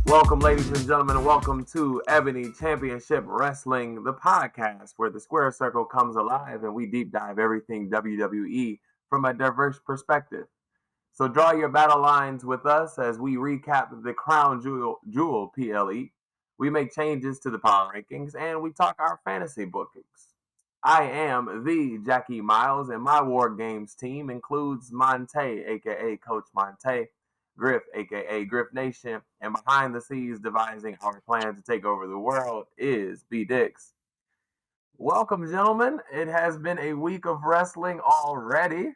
Welcome, ladies and gentlemen, and welcome to Ebony Championship Wrestling, the podcast where the square circle comes alive and we deep dive everything WWE from a diverse perspective. So draw your battle lines with us as we recap the Crown Jewel PLE. We make changes to the power rankings and we talk our fantasy bookings. I am the Jackie Miles, and my War Games team includes Montay, aka Coach Montay, Griff, aka Griff Nation, and behind the scenes devising our plan to take over the world is B Dix. Welcome, gentlemen. It has been a week of wrestling already.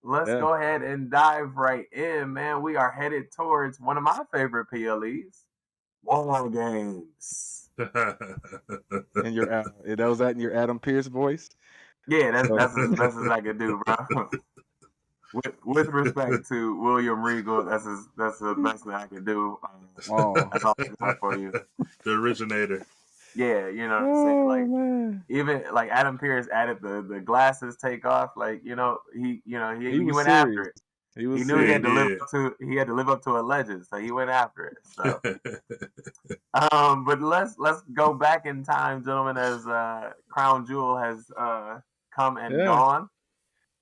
Let's go ahead and dive right in, man. We are headed towards one of my favorite PLEs, War Games. And that was that in your Adam Pearce voice? Yeah, that's as best as I could do, bro. With respect to William Regal, that's the best that I can do. That's all I got for you. The originator. Yeah, you know what I'm saying. Like even like Adam Pearce added the glasses take off. Like he went serious. after it. He knew he had to live up to a legend, so he went after it. So, but let's go back in time, gentlemen, as Crown Jewel has come and gone.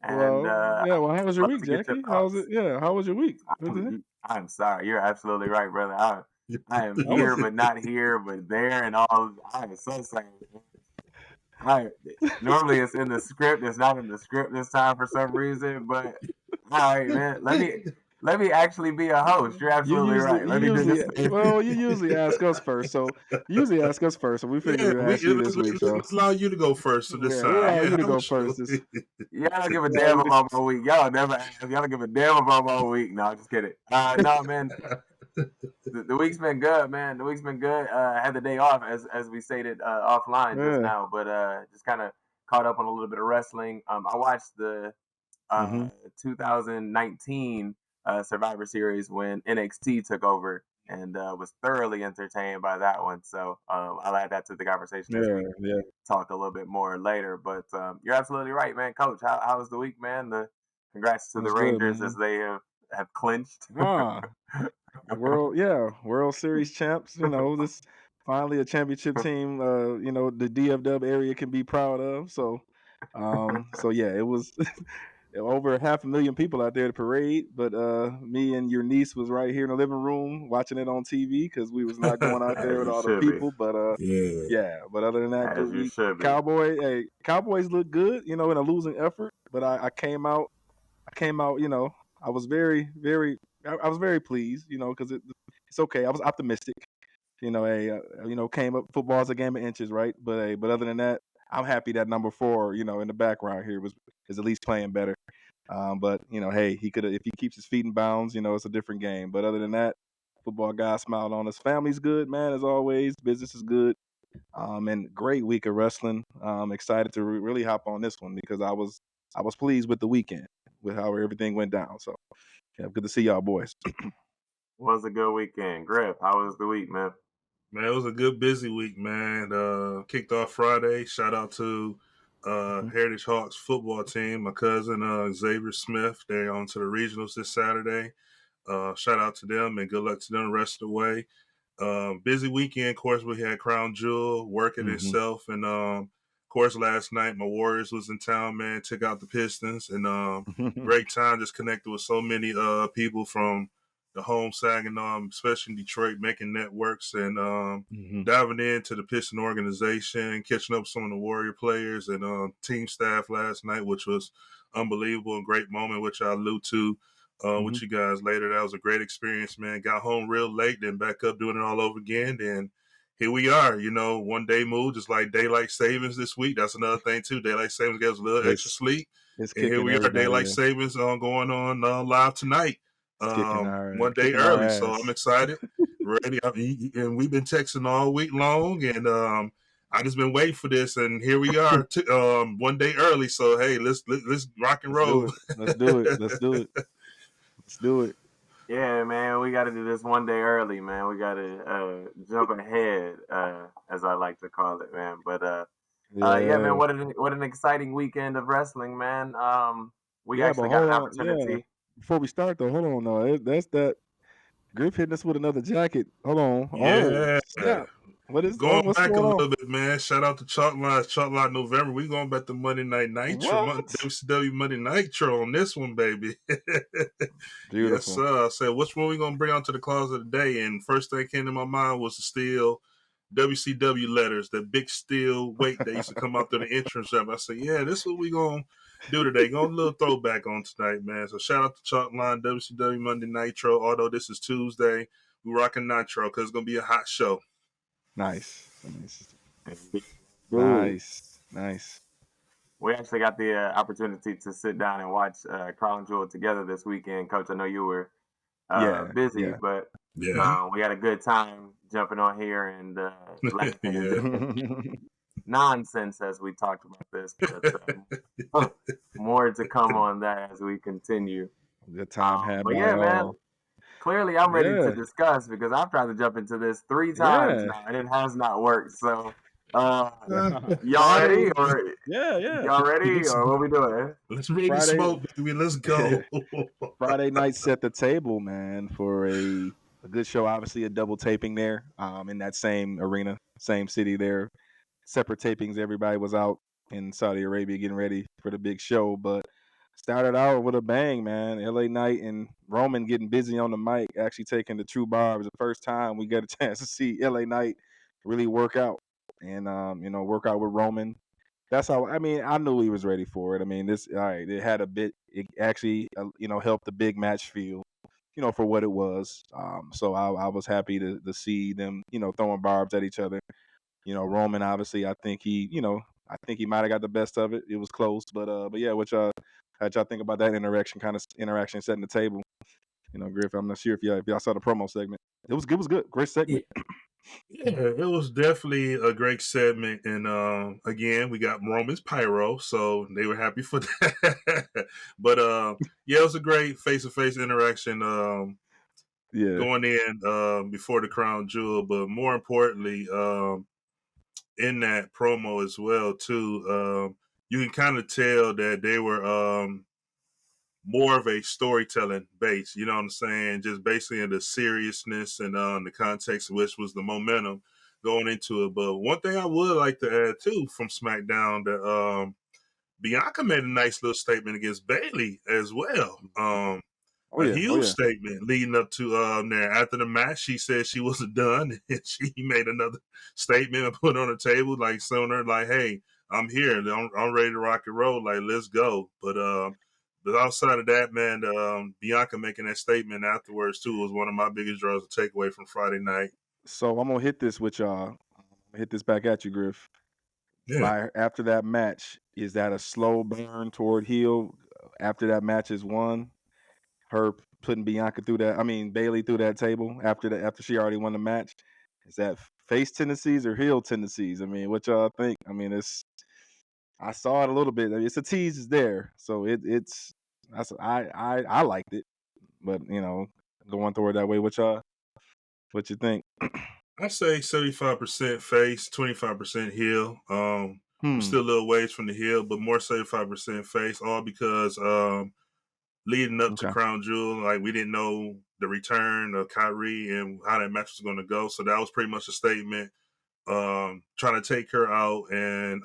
And, well, how was your week, Jackie? How was it? Yeah, how was your week? I'm sorry. You're absolutely right, brother. I am here, but not here, but there, and all. I am so sorry. Normally it's in the script. It's not in the script this time for some reason. But all right, man. Let me actually be a host. You're absolutely right. You usually ask us first, so we figured we'd ask you this week. So let's allow you to go first this time. We'll allow you to go first. Y'all don't give a damn about my week. Y'all don't give a damn about my week. No, I'm just kidding. No, man. The week's been good, man. The week's been good. I had the day off, as we stated offline just now, but just kind of caught up on a little bit of wrestling. I watched the 2019 Survivor Series when NXT took over, and was thoroughly entertained by that one. So I'll add that to the conversation as we talk a little bit more later. But you're absolutely right, man. Coach, how was the week, man? Congrats to the Rangers as they have clinched. World Series champs. This finally a championship team. The DFW area can be proud of. So it was over 500,000 people out there at the parade. But me and your niece was right here in the living room watching it on TV because we was not going out there with all the people. But But other than that, good week. Cowboys look good. In a losing effort. But I came out. I was very, very. I was very pleased, because it's okay. I was optimistic, came up. Football's a game of inches, right? But other than that, I'm happy that number 4, in the background here is at least playing better. But he could if he keeps his feet in bounds, it's a different game. But other than that, football guy smiled on us. Family's good, man, as always. Business is good. And great week of wrestling. Excited to really hop on this one because I was pleased with the weekend with how everything went down. So. Yeah, good to see y'all, boys. Was a good weekend. Griff, how was the week, man? Man, it was a good, busy week, man. Kicked off Friday. Shout out to Heritage Hawks football team. My cousin, Xavier Smith. They're on to the regionals this Saturday. Shout out to them and good luck to them the rest of the way. Busy weekend. Of course, we had Crown Jewel working itself. And, of course, last night my Warriors was in town, man. Took out the Pistons. And great time just connected with so many people from the home side and especially in Detroit, making networks and diving into the Piston organization, catching up with some of the Warrior players and team staff last night, which was unbelievable and great moment, which I'll allude to with you guys later. That was a great experience, man. Got home real late, then back up doing it all over again. And here we are, one day move, just like daylight savings this week. That's another thing too. Daylight savings gives a little extra sleep. And here we are, daylight savings going on live tonight. One day early, so I'm excited, ready. And we've been texting all week long, and I just been waiting for this, and here we are, one day early. So hey, let's rock and roll. Let's do it. Yeah, man, we got to do this one day early, man. We got to jump ahead, as I like to call it, man. But man, what an exciting weekend of wrestling, man. We actually got an opportunity. Before we start, though, hold on, though. That's that. Griff hitting us with another jacket. Hold on. Oh, Yeah. snap. What's Going going back a on? little bit, man. Shout out to Chalk Line November. We going back to Monday Night Nitro, What? WCW Monday Nitro on this one, baby. Yes, Beautiful. sir. I said, which one we gonna bring out to the closet today? And first thing came to my mind was the steel WCW letters, that big steel weight that used to come out through the entrance ramp. I said, yeah, this is what we gonna do today. Going a little throwback on tonight, man. So shout out to Chalk Line WCW Monday Nitro. Although this is Tuesday, we rocking Nitro because it's gonna be a hot show. Nice. Ooh. Nice. We actually got the opportunity to sit down and watch Crown Jewel together this weekend. Coach, I know you were busy, yeah. but Yeah. we had a good time jumping on here and laughing Yeah. and nonsense as we talked about this. But more to come on that as we continue. Good time had But by yeah, man, all. clearly I'm ready to Yeah. discuss because I've tried to jump into this 3 times Yeah. now and it has not worked. So y'all Friday. ready or Yeah. y'all ready or what we doing? Let's bring the Friday- smoke, baby. Let's go. Friday night set the table, man, for a good show. Obviously, a double taping there, in that same arena, same city there. Separate tapings. Everybody was out in Saudi Arabia getting ready for the big show, but started out with a bang, man. LA Knight and Roman getting busy on the mic, actually taking the true bar. It was the first time we got a chance to see LA Knight really work out and work out with Roman. That's how I knew he was ready for it. I mean, it had a bit. It actually, helped the big match feel, for what it was. So I was happy to see them, throwing barbs at each other. Roman obviously, I think he might have got the best of it. It was close, but yeah, how'd y'all think about that interaction setting the table? Griff, I'm not sure if y'all saw the promo segment. It was good, great segment. Yeah, it was definitely a great segment, and again, we got Roman's pyro, so they were happy for that. But yeah, it was a great face-to-face interaction. Yeah, Going in before the crown jewel, but more importantly, in that promo as well too, you can kind of tell that they were more of a storytelling base, you know what I'm saying? Just basically in the seriousness and the context, which was the momentum going into it. But one thing I would like to add too from SmackDown, that Bianca made a nice little statement against Bayley as well. A huge statement leading up to there. After the match, she said she wasn't done, and she made another statement and put it on the table, like showing her, like, "Hey, I'm here. I'm ready to rock and roll. Like, let's go." But outside of that, man, Bianca making that statement afterwards too was one of my biggest draws to take away from Friday night. So I'm gonna hit this with y'all. Hit this back at you, Griff. Yeah. After that match, is that a slow burn toward heel? After that match is won, her putting Bayley through that table after she already won the match. Is that face tendencies or heel tendencies? I mean, what y'all think? I mean, I saw it a little bit. I mean, it's a tease is there, so I liked it, but going toward that way, what you think? I say 75% face, 25% heel. We're still a little ways from the heel, but more 75% face, all because leading up to Crown Jewel, like we didn't know the return of Kyrie and how that match was going to go. So that was pretty much a statement, trying to take her out and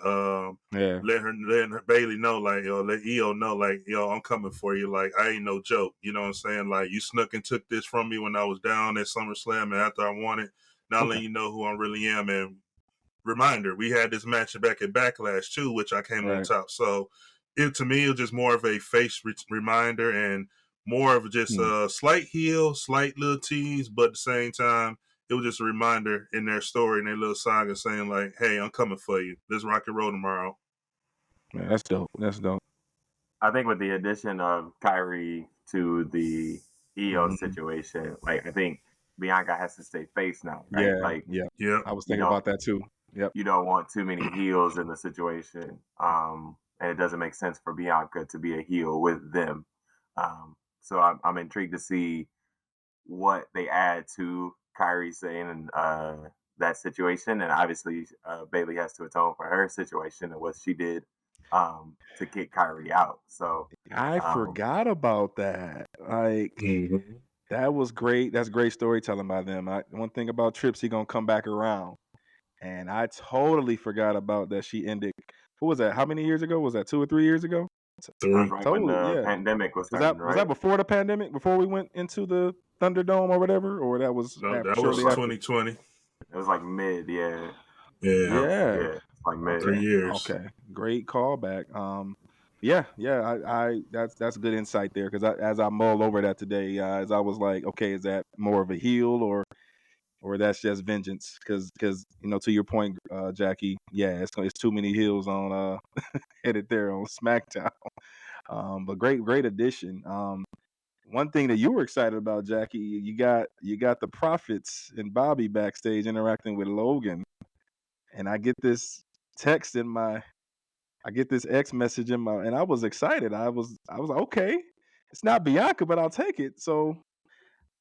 letting her Bayley know, like, let EO know, like, I'm coming for you. Like, I ain't no joke. You know what I'm saying? Like, you snuck and took this from me when I was down at SummerSlam, and after I won it, now letting you know who I really am. And reminder, we had this match back at Backlash too, which I came on top. So to me, it was just more of a face reminder and more of just a slight heel, slight little tease, but at the same time, it was just a reminder in their story, in their little saga, saying like, "Hey, I'm coming for you. Let's rock and roll tomorrow." Man, that's dope. I think with the addition of Kyrie to the EO situation, like I think Bianca has to stay face now, right? Yeah. I was thinking about that too. Yep. You don't want too many heels in the situation, and it doesn't make sense for Bianca to be a heel with them. So I'm intrigued to see what they add to Kyrie saying that situation, and obviously Bayley has to atone for her situation and what she did to kick Kyrie out. So I forgot about that. Like, That was great. That's great storytelling by them. One thing about Trips, he gonna come back around. And I totally forgot about that. She ended. What was that? How many years ago? Was that 2 or 3 years ago? That was 3. right when Totally, the yeah. pandemic was Was starting, that right? before the pandemic? Before we went into the Thunderdome or whatever, or that was No, that was shortly after? 2020. It was like mid, yeah. Yeah, Yeah. It's like mid. 3 Okay. years. Okay. Great callback. Yeah. I that's good insight there because as I mull over that today, as I was like, okay, is that more of a heel or that's just vengeance? Because to your point, Jackie, yeah, it's too many heels on headed there on SmackDown. But great addition. One thing that you were excited about, Jackie, you got the Prophets and Bobby backstage interacting with Logan, and I get this text I get this X message and I was excited. I was like, okay, it's not Bianca, but I'll take it. So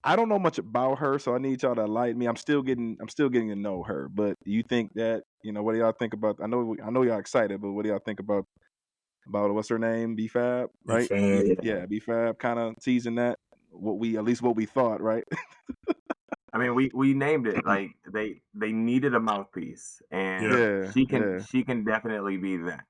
I don't know much about her, so I need y'all to enlighten me. I'm still getting to know her. But do you think that, what do y'all think about? I know y'all excited, but what do y'all think about what's her name? B-Fab, right? B-Fab. Yeah, B-Fab kind of teasing that. What we thought, right? I mean, we named it like they needed a mouthpiece, and Yeah. Yeah, yeah. she can definitely be that.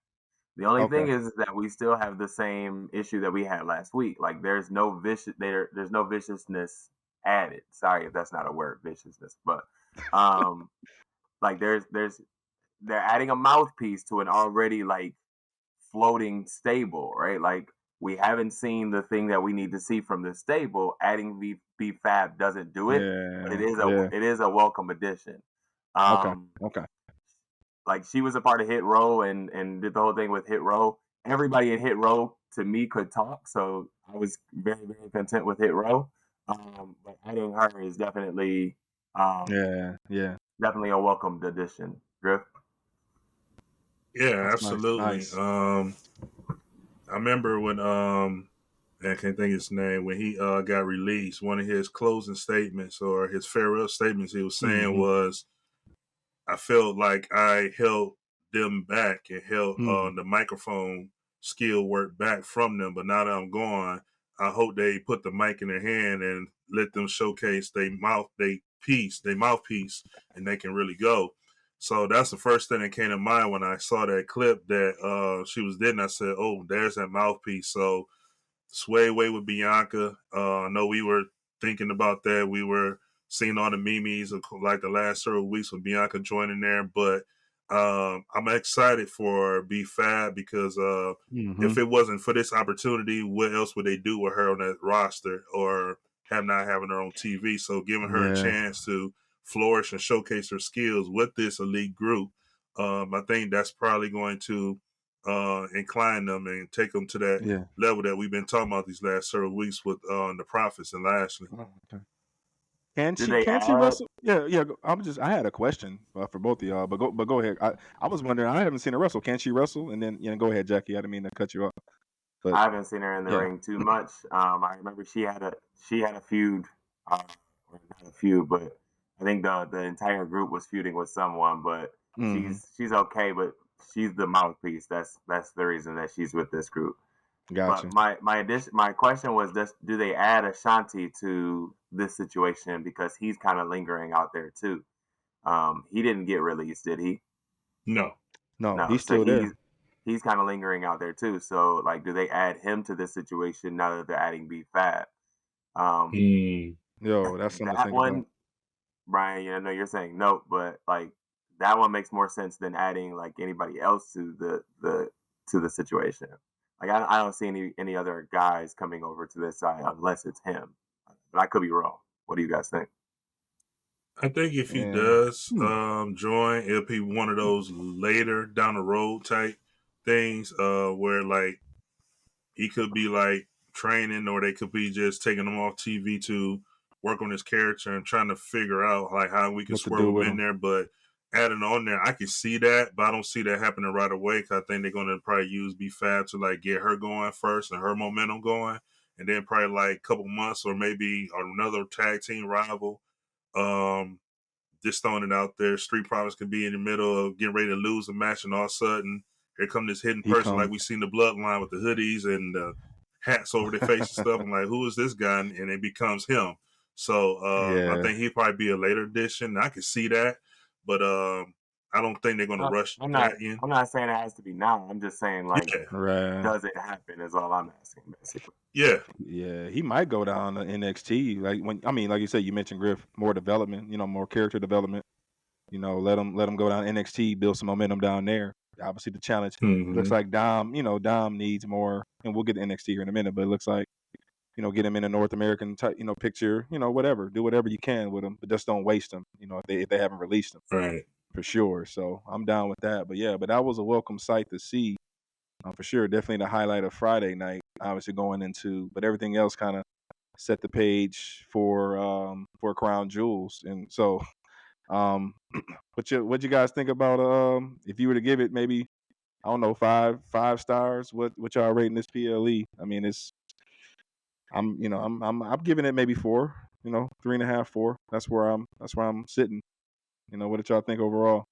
The only Okay. thing is that we still have the same issue that we had last week. Like there's no there's no viciousness added. Sorry if that's not a word, viciousness, but um like they're adding a mouthpiece to an already like floating stable, right? Like we haven't seen the thing that we need to see from the stable. Adding B Fab doesn't do it, but Yeah, yeah. it is a welcome addition. Okay, Um, okay. like she was a part of Hit Row and did the whole thing with Hit Row. Everybody in Hit Row to me could talk, so I was very content with Hit Row. But adding her is um, Yeah, yeah. definitely a welcomed addition. Griff. Yeah, That's absolutely. nice. I remember when I can't think of his name, when he got released, one of his closing statements or his farewell statements he was saying Mm-hmm. was, I felt like I held them back and held Mm. the microphone skill work back from them. But now that I'm gone, I hope they put the mic in their hand and let them showcase their mouthpiece, and they can really go. So that's the first thing that came to mind when I saw that clip that she was there. And I said, "Oh, there's that mouthpiece." So sway away with Bianca. I know we were thinking about that. We were seeing all the memes of like the last several weeks with Bianca joining there, but I'm excited for B Fab because Mm-hmm. if it wasn't for this opportunity, what else would they do with her on that roster or have not having her on TV? So giving her a Yeah. chance to flourish and showcase her skills with this elite group, I think that's probably going to incline them and take them to that Yeah. level that we've been talking about these last several weeks with the Prophets and Lashley. Oh, okay. Can Did she they can she add? wrestle? Yeah, yeah. I had a question for both of y'all, but go ahead. I was wondering. I haven't seen her wrestle. Can she wrestle? And then go ahead, Jackie. I didn't mean to cut you off, but I haven't seen her in the yeah. ring too much. I remember she had a feud, or not a feud, but I think the entire group was feuding with someone. But Mm-hmm. she's okay, but she's the mouthpiece. That's the reason that she's with this group. But Gotcha. my question was, do they add Ashanti to this situation because he's kind of lingering out there too? He didn't get released, did he? No. No, No, he's so still there. he's kind of lingering out there too. So like, do they add him to this situation now that they're adding B Fab? Um, Yo, that's something to that think about. one, Brian, I know you're saying no, but like that one makes more sense than adding like anybody else to the situation. Like I don't see any other guys coming over to this side unless it's him. But I could be wrong. What do you guys think? I think if he Yeah. does join, it'll be one of those later down the road type things where like he could be like training or they could be just taking him off TV to work on his character and trying to figure out like how we can What to swerve do him with in him? there. But adding on there, I can see that, but I don't see that happening right away because I think they're going to probably use B Fab to like get her going first and her momentum going. And then probably like a couple months or maybe another tag team rival. Um, just throwing it out there. Street Profits could be in the middle of getting ready to lose a match, and all of a sudden, here come this hidden He person like come. we seen the Bloodline with the hoodies and the hats over their face and stuff. I'm like, who is this guy? And it becomes him. So I Yeah, think he'd probably be a later addition. I can see that, but I don't think they're going to rush I'm not. that in. I'm not saying it has to be now. I'm just saying, like, Yeah, right. does it happen? Is all I'm asking, basically. yeah, Yeah, he might go down to NXT. Like you said, you mentioned Griff, more development, more character development. Let him go down to NXT, build some momentum down there. Obviously, the challenge. It looks like Dom needs more, and we'll get to NXT here in a minute. But it looks like get him in a North American picture, whatever. Do whatever you can with him, but just don't waste him. If they haven't released him right. for sure. So I'm down with that. But yeah, but that was a welcome sight to see. For sure, definitely the highlight of Friday night. Obviously going into, but everything else kind of set the page for Crown Jewels. And so, what you guys think about if you were to give it maybe, I don't know, five stars? What y'all rating this PLE? I mean, I'm giving it maybe 4. 3.5, 4. That's where I'm sitting. What did y'all think overall?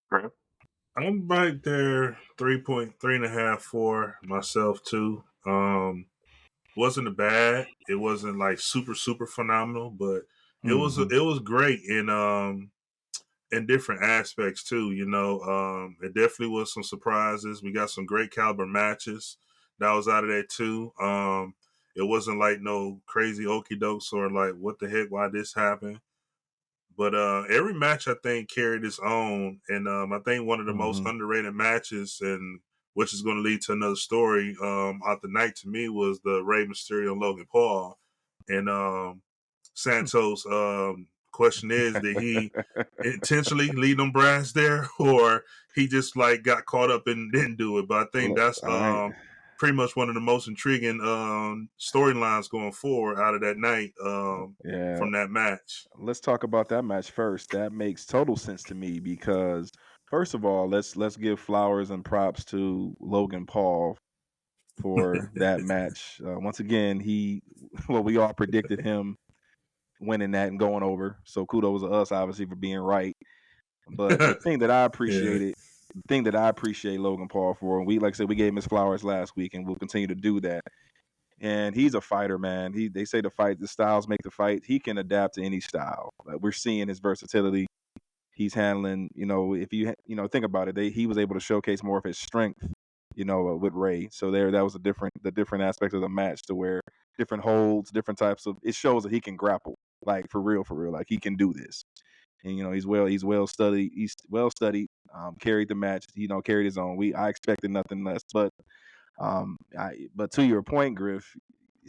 Griff? I'm right there, 3.5, 4 myself too. Wasn't bad. It wasn't like super super phenomenal, but it was Mhm. great in different aspects too. It definitely was some surprises. We got some great caliber matches that was out of there too. It wasn't like no crazy okie dokes or like what the heck, why this happened. But every match I think carried its own, and I think one of the most Mhm. underrated matches, and which is going to lead to another story out the night to me, was the Rey Mysterio and Logan Paul. And Santos, question is, did he intentionally lead them brands there, or he just like got caught up and didn't do it? But I think Look, that's all right. pretty much one of the most intriguing storylines going forward out of that night Yeah. from that match. Let's talk about that match first. That makes total sense to me because first of all, let's give flowers and props to Logan Paul for that match. Once again, we all predicted him winning that and going over. So kudos to us, obviously, for being right. But the thing that I Yeah. appreciate Logan Paul for, and like I said, we gave him his flowers last week, and we'll continue to do that. And he's a fighter, man. They say the styles make the fight. He can adapt to any style. Like, we're seeing his versatility. He's handling, if think about it, he was able to showcase more of his strength, with Ray. So that was the different aspect of the match, to where different holds, different types of, it shows that he can grapple, like for real, like he can do this. And he's well studied. Carried the match. Carried his own. I expected nothing less, but but to your point, Griff,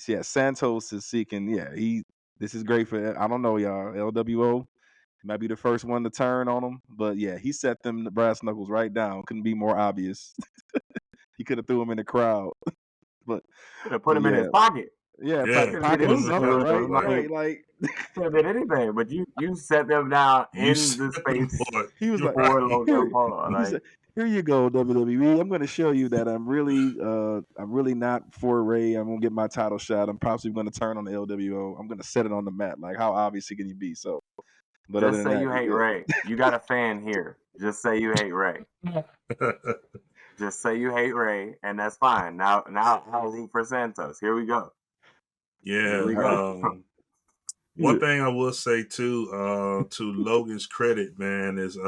yeah, Santos is seeking. Yeah, this is great for. I don't know, y'all. LWO might be the first one to turn on him, but yeah, he set them the brass knuckles right down. Couldn't be more obvious. He could have threw him in the crowd, but Could have put but him in his yeah, pocket. yeah, Yeah, Could have did pocket or put him in the something, anything. pocket, right? right? Like Could have did anything. But you set them down You in the set them space boy. he was You're like, for right. Logan here, Paul. he Like, said, here you go, WWE. I'm going to show you that I'm really not for Ray. I'm going to get my title shot. I'm probably going to turn on the LWO. I'm going to set it on the mat. Like, how obvious can you be? So, but other just than say that, you hate yeah. Ray. You got a fan here. Just say you hate Ray. Just say you hate Ray, and that's fine. Now I'll root for Santos. Here we go. Here Yeah. we go. One thing I will say too, to Logan's credit, man, is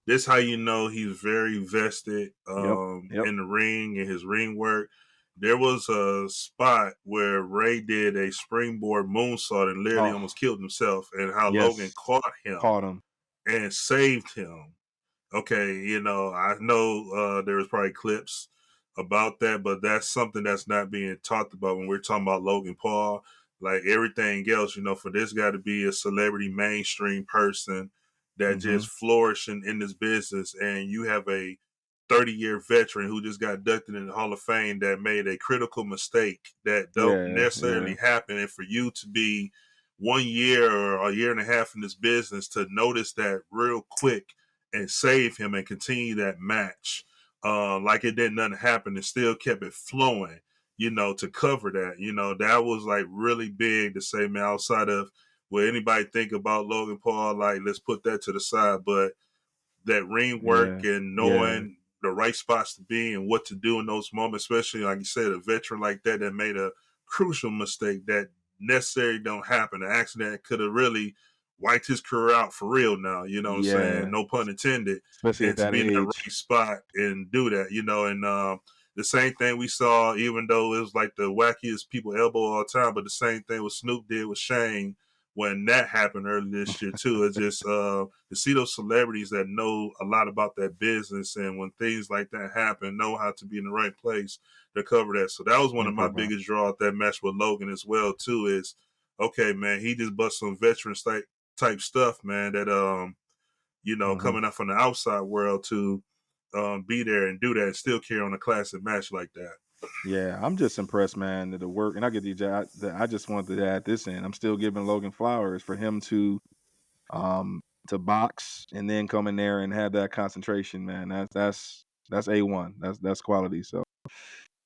this how you know he's very vested Yep. in the ring and his ring work. There was a spot where Ray did a springboard moonsault and literally Oh, almost killed himself, and how Logan yes. caught him Caught him. and saved him. Okay, I know there was probably clips about that, but that's something that's not being talked about when we're talking about Logan Paul. Like everything else, for this guy to be a celebrity mainstream person that Mm-hmm. just flourishing in this business, and you have a 30-year veteran who just got inducted in the Hall of Fame that made a critical mistake that don't necessarily happen, and for you to be 1 year or a year and a half in this business to notice that real quick and save him and continue that match like it didn't nothing happen and still kept it flowing, to cover that. That was like really big to say, man, outside of what anybody think about Logan Paul, like let's put that to the side. But that ring work and Yeah. knowing the right spots to be and what to do in those moments, especially like you said, a veteran like that made a crucial mistake that necessarily don't happen. An accident could have really wiped his career out for real now, you know what I'm saying? Yeah, No pun intended. especially And at to that be in that age. right spot and do that, you know, and the same thing we saw, even though it was like the wackiest people elbow all the time, but the same thing what Snoop did with Shane when that happened early this year too. It's just to see those celebrities that know a lot about that business, and when things like that happen, know how to be in the right place to cover that. So that was one of my biggest draw at that match with Logan as well too. Is okay, man, he just bust some veteran type stuff, man. That you know, coming up from the outside world to be there and do that and still carry on a classic match like that. Yeah, I'm just impressed, man, that the work, and I get the Jack. I just wanted to add this in. I'm still giving Logan flowers for him to box and then come in there and have that concentration, man. That's A1. That's quality. So,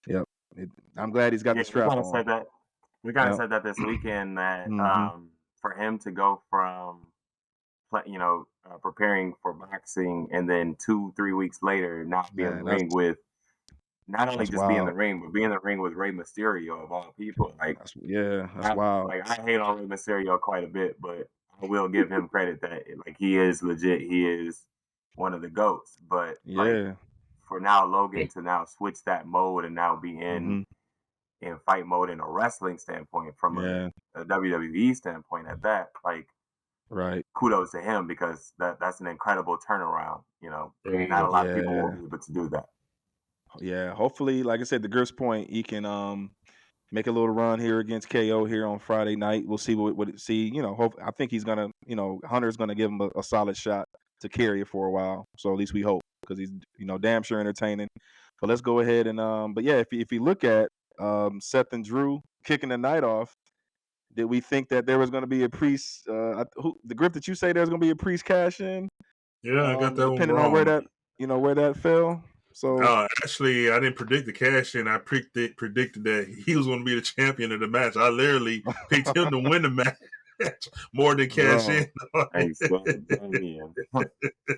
yep. I'm glad he's got Yeah, the strap on. We kind of Yep. said that this weekend that hmm for him to go from preparing for boxing and then 2-3 weeks later not be in the Man, that's ring with not only that's just be in the wild. ring but be in the ring with Rey Mysterio of all people. That's wild. I hate on Rey Mysterio quite a bit, but I will give him credit that like he is legit. He is one of the goats. But like Yeah. for now, Logan to now switch that mode and now be hmm in fight mode in a wrestling standpoint, from Yeah. a WWE standpoint at that, like Right. kudos to him because that's an incredible turnaround. You know, not a Mhm. lot of people will Yeah. be able to do that. Yeah. Hopefully, like I said, the Griff's point, he can make a little run here against KO here on Friday night. We'll see see. I think he's gonna. Hunter's gonna give him a solid shot to carry it for a while. So at least we hope, because he's damn sure entertaining. But let's go ahead and but yeah, if you look at Seth and Drew kicking the night off, did we think that there was going to be a priest? The Griff that you say there's going to be a priest cash in, Yeah, I got that one depending on where wrong. that fell. So Actually, I didn't predict the cash in. I predicted that he was going to be the champion of the match. I literally picked him to win the match more than cash bro, in. Hey, said Damien. He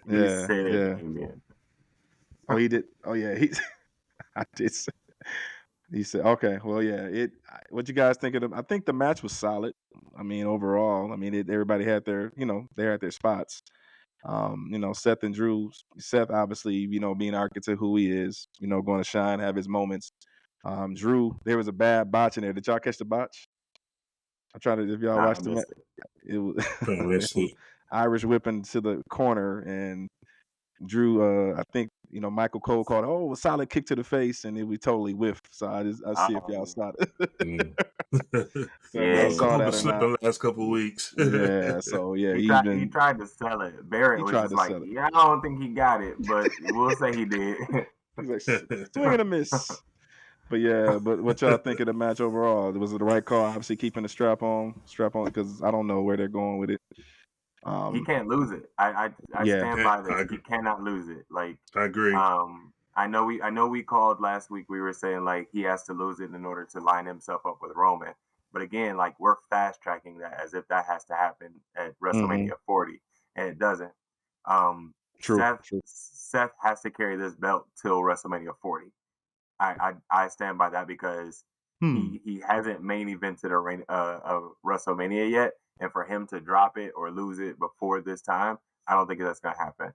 yeah, said yeah. Damien. Oh, he did. Oh, yeah. I did. He said, okay, well, yeah. What you guys think of them? I think the match was solid. I mean, overall, I mean, everybody had they had their spots. Seth and Drew. Seth, obviously, being architect who he is, going to shine, have his moments. Drew, there was a bad botch in there. Did y'all catch the botch? I'm trying to. If y'all Nah, I watched the match, missed it. it was, it Let's was see. Irish whipping to the corner, and Drew. I think Michael Cole called, a solid kick to the face, and we totally whiffed. So I see if y'all Um, saw it. So if y'all yeah, saw Cole been that or not. slipping the last couple of weeks. Yeah. So yeah, he tried to sell it. Barrett he was tried just to like, sell it. yeah, I don't think he got it, but we'll say he did. He's like, swing and a miss. But yeah, but what y'all think of the match overall? Was it the right call? Obviously, keeping the strap on, because I don't know where they're going with it. He Um, can't lose it. I yeah, stand Yeah, by this. He cannot lose it. Like, I agree. I know we called last week. We were saying like he has to lose it in order to line himself up with Roman. But again, like we're fast tracking that as if that has to happen at hmm WrestleMania 40, and it doesn't. Um, true, true. Seth has to carry this belt till WrestleMania 40. I stand by that because Hmm. he hasn't main evented a WrestleMania yet, and for him to drop it or lose it before this time, I don't think that's gonna happen.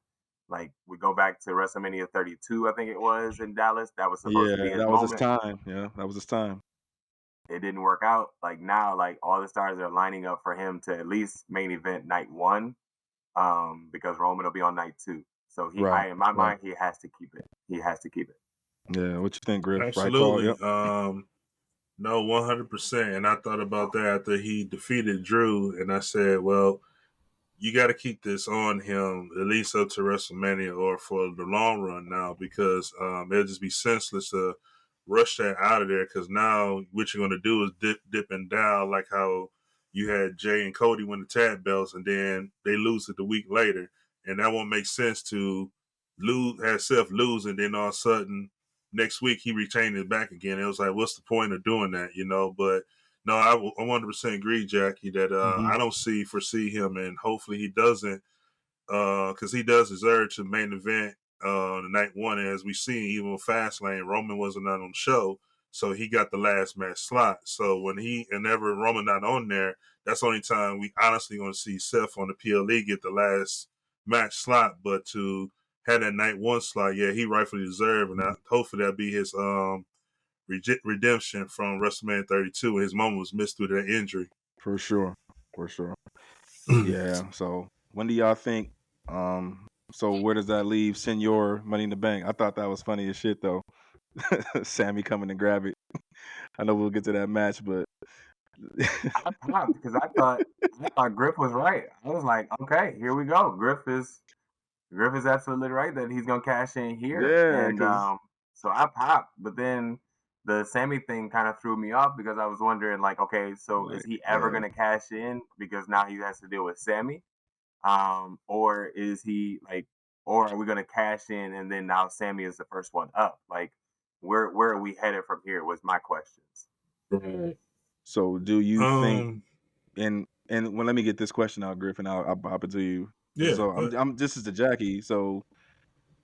Like we go back to WrestleMania 32, I think it was in Dallas. That was supposed to be Yeah, his that was his moment. time. Yeah, that was his time. It didn't work out. Like now, like all the stars are lining up for him to at least main event night one, because Roman will be on night two. So Right, in my right. mind, he has to keep it. He has to keep it. Yeah, what you think, Griff? Right call? Absolutely. Yep. No, 100%. And I thought about that after he defeated Drew, and I said, well, you got to keep this on him at least up to WrestleMania or for the long run now, because it'll just be senseless to rush that out of there, because now what you're going to do is dip and down, like how you had Jay and Cody win the tag belts and then they lose it the week later. And that won't make sense to have Seth lose and then all of a sudden next week he retained it back again. It was like, what's the point of doing that, But no, I 100% agree, Jackie, that hmm I don't foresee him, and hopefully he doesn't, because he does deserve to main event the night one. And as we see, even with Fastlane, Roman wasn't on the show, so he got the last match slot. So whenever Roman not on there, that's the only time we honestly going to see Seth on the PLE get the last match slot. But to have that night one slot, yeah, he rightfully deserved, and hopefully that'll be his redemption from WrestleMania 32. His moment was missed due to that injury. For sure. Yeah. So when do y'all think? So where does that leave Senor Money in the Bank? I thought that was funny as shit though. Sammy coming to grab it. I know we'll get to that match, but I popped because I thought Griff was right. I was like, okay, here we go. Griff is absolutely right that he's gonna cash in here. yeah, And so I popped, but then the Sammy thing kind of threw me off because I was wondering, like, okay, so is he ever gonna cash in because now he has to deal with Sammy, or is he like, or are we gonna cash in and then now Sammy is the first one up? Like, where are we headed from here? Was my questions. So do you think? And well, let me get this question out, Griffin. I'll pop it to you. Yeah. So I'm this is to Jackie. So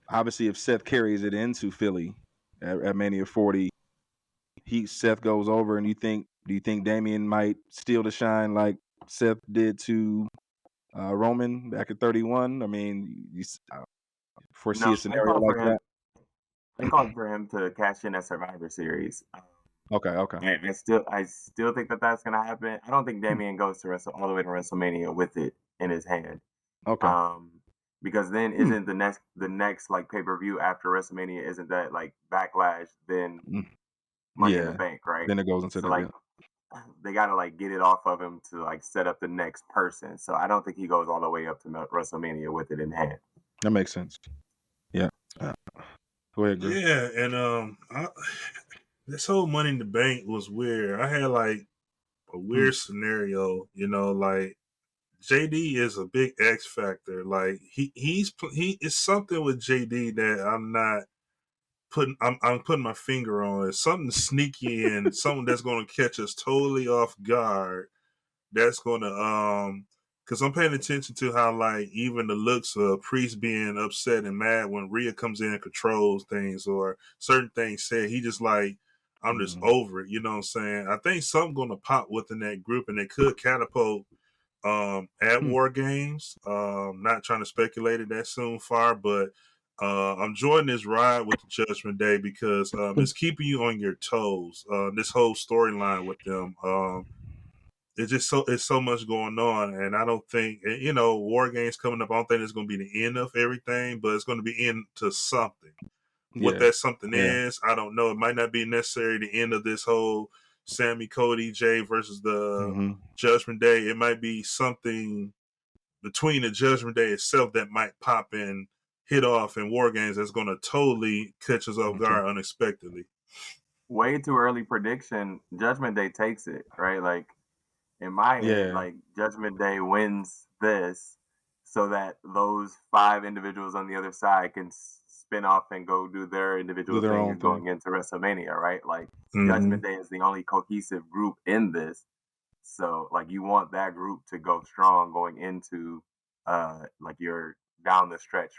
obviously, if Seth carries it into Philly at Mania 40, Seth goes over, and do you think Damian might steal the shine like Seth did to Roman back at 31? I mean, you foresee a scenario like that? I called for him to cash in at Survivor Series. Okay. I still think that that's gonna happen. I don't think Damian goes to all the way to WrestleMania with it in his hand. Okay. Because then isn't the next like pay-per-view after WrestleMania, isn't that like Backlash, then Money in the Bank, right? Then it goes into they gotta like get it off of him to like set up the next person. So I don't think he goes all the way up to WrestleMania with it in hand. That makes sense. Yeah. Go ahead, Griff. Yeah, and this whole Money in the Bank was weird. I had like a weird scenario, like JD is a big X factor. Like he is something with JD that I'm putting my finger on. It's something sneaky and something that's going to catch us totally off guard. That's going to because I'm paying attention to how like even the looks of Priest being upset and mad when Rhea comes in and controls things or certain things said. He just like, I'm just over it. You know what I'm saying? I think something going to pop within that group, and it could catapult at War Games. Not trying to speculate it that soon far, but I'm enjoying this ride with the Judgment Day because it's keeping you on your toes. This whole storyline with them. It's so much going on, and I don't think War Games coming up. I don't think it's going to be the end of everything, but it's going to be into something. What that something is, I don't know. It might not be necessarily the end of this whole Sammy, Cody, Jay versus the Judgment Day. It might be something between the Judgment Day itself that might pop and hit off in War Games that's going to totally catch us off guard unexpectedly. Way too early prediction. Judgment Day takes it, right? Like in my head, like Judgment Day wins this so that those 5 individuals on the other side can spin off and go do their individual thing going into WrestleMania, right? Like Judgment Day is the only cohesive group in this. So like you want that group to go strong going into like your down the stretch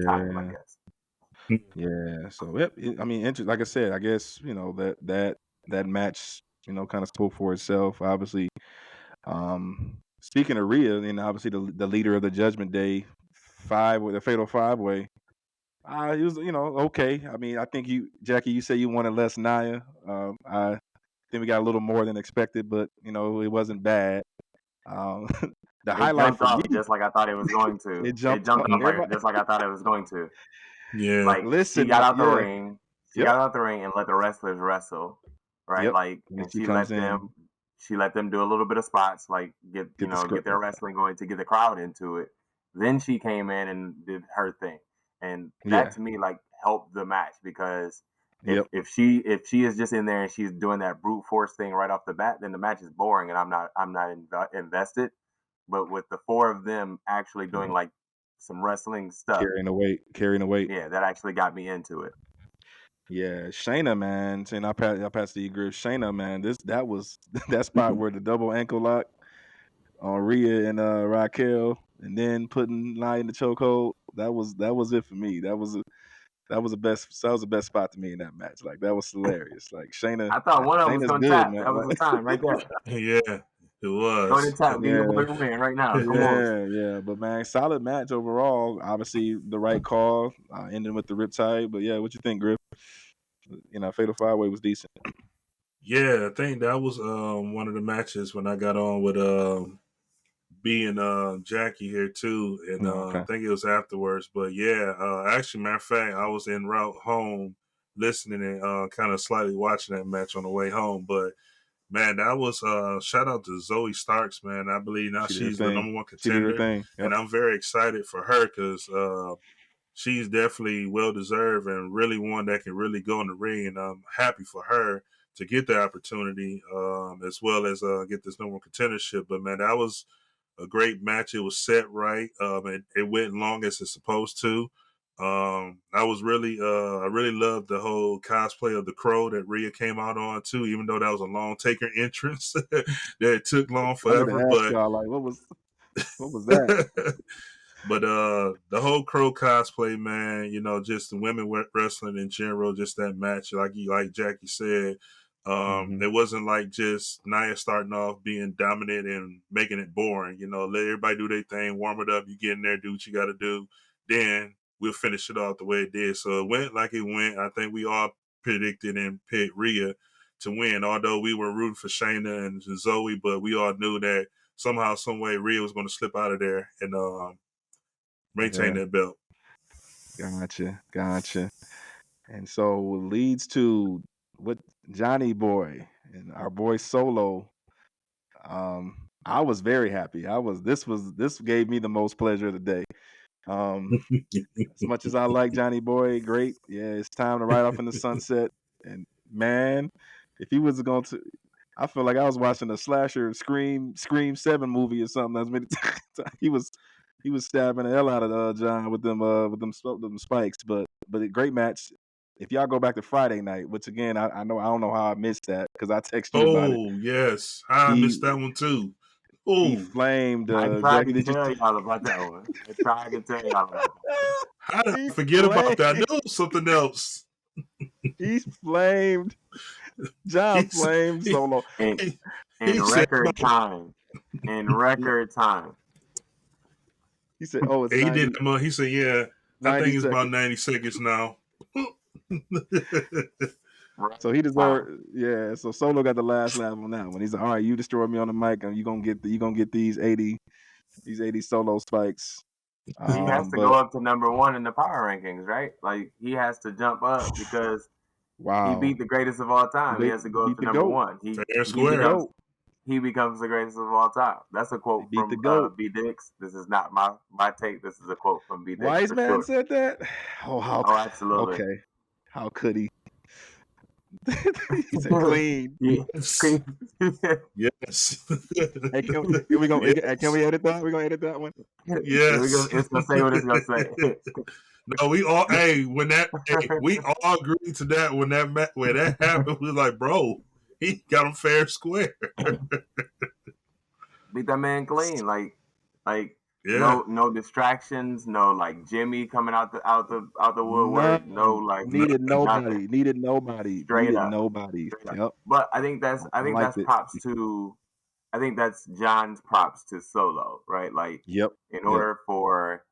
time, I guess. Yeah. So I mean, like I said, I guess that match kind of spoke for itself. Obviously, speaking of Rhea, obviously the leader of the Judgment Day the Fatal 5-Way. He was okay. I mean, I think Jackie, you say you wanted less Nia. I think we got a little more than expected, but it wasn't bad. The highlight for me, just like I thought it was going to. It jumped off just like I thought it was going to. Yeah. Like she got out the ring. She got out the ring and let the wrestlers wrestle. Right? Like and she let them do a little bit of spots, like get their wrestling going to get the crowd into it. Then she came in and did her thing. And that to me like helped the match because if she is just in there and she's doing that brute force thing right off the bat, then the match is boring and I'm not invested. But with the 4 of them actually doing like some wrestling stuff, carrying the weight, yeah, that actually got me into it. Yeah, Shayna, man, and I pass to you, Griff. Shayna, man, that was that spot where the double ankle lock on Rhea and Raquel, and then putting Nia in the chokehold. That was it for me. That was That was the best. That was the best spot to me in that match. Like that was hilarious. Like Shayna, I thought one of them was Shayna's gonna good, tap. man. That was the time right there. Yeah, it Go ahead was. and tap. Give your boy Yeah, a win right now. Come on. yeah. But man, solid match overall. Obviously, the right call, ending with the riptide. But yeah, what you think, Griff? Fatal Five Way was decent. Yeah, I think that was one of the matches when I got on with B and Jackie here too, and I Okay. think it was afterwards. But yeah, actually, matter of fact, I was en route home listening and kind of slightly watching that match on the way home. But man, that was shout out to Zoe Starks, man. I believe now She did her she's the thing. number one She did her contender, thing. Yep. and I'm very excited for her because she's definitely well deserved and really one that can really go in the ring. And I'm happy for her to get the opportunity as well as get this number one contendership. But man, that was a great match. It was set right. It went long as it's supposed to. I really loved the whole cosplay of the Crow that Rhea came out on too, even though that was a long taker entrance that took long I wanted to forever. ask y'all, like, what was that? But the whole Crow cosplay, man, just the women wrestling in general, just that match, like Jackie said, it wasn't like just Nia starting off being dominant and making it boring. Let everybody do their thing, warm it up. You get in there, do what you got to do. Then we'll finish it off the way it did. So it went like it went. I think we all predicted and picked Rhea to win, although we were rooting for Shayna and Zoe, but we all knew that somehow, some way, Rhea was going to slip out of there and maintain that belt. Gotcha. And so leads to what Johnny Boy and our boy Solo. I was very happy. This gave me the most pleasure of the day. As much as I like Johnny Boy, great. Yeah, it's time to ride off in the sunset. And man, if he was going to, I feel like I was watching a slasher Scream 7 movie or something. He was stabbing the hell out of John with them spikes. But a great match. If y'all go back to Friday night, which again I don't know how I missed that because I texted you about it. Oh yes, I missed that one too. He Oh, flamed. I tried Jackie, to did you? tell y'all about that one. I tried to tell y'all about that. how did He I forget about that? I flamed. knew it was something else. He flamed. John flamed He, Solo. In he said, record time. In record time. He said, "Oh, it's he did 90, he said, yeah, I 90 think it's about seconds." 90 seconds now. So he deserved. Yeah. So Solo got the last laugh on that one. He's like, "All right, you destroyed me on the mic, and you gonna get these 80 Solo spikes." He has to go up to number 1 in the power rankings, right? Like he has to jump up because he beat the greatest of all time. He has to go up to number 1. Fair square. He becomes the greatest of all time. That's a quote from B Dix. This is not my take. This is a quote from B Dix. Wise man said that. Oh, absolutely. Okay. How could he? He said clean. Yes. Yes. Hey, can we edit that? We're gonna edit that one. Yes. It's gonna say what it's gonna say. No, we all we all agreed to that when that happened. We were like, bro, he got him fair square. Beat that man clean, like yeah. no distractions, no like Jimmy coming out the woodwork, no like needed nobody, nothing. needed nobody, Straight needed up. nobody. Yep. But I think that's props to. I think that's John's props to Solo, right? Like, in order for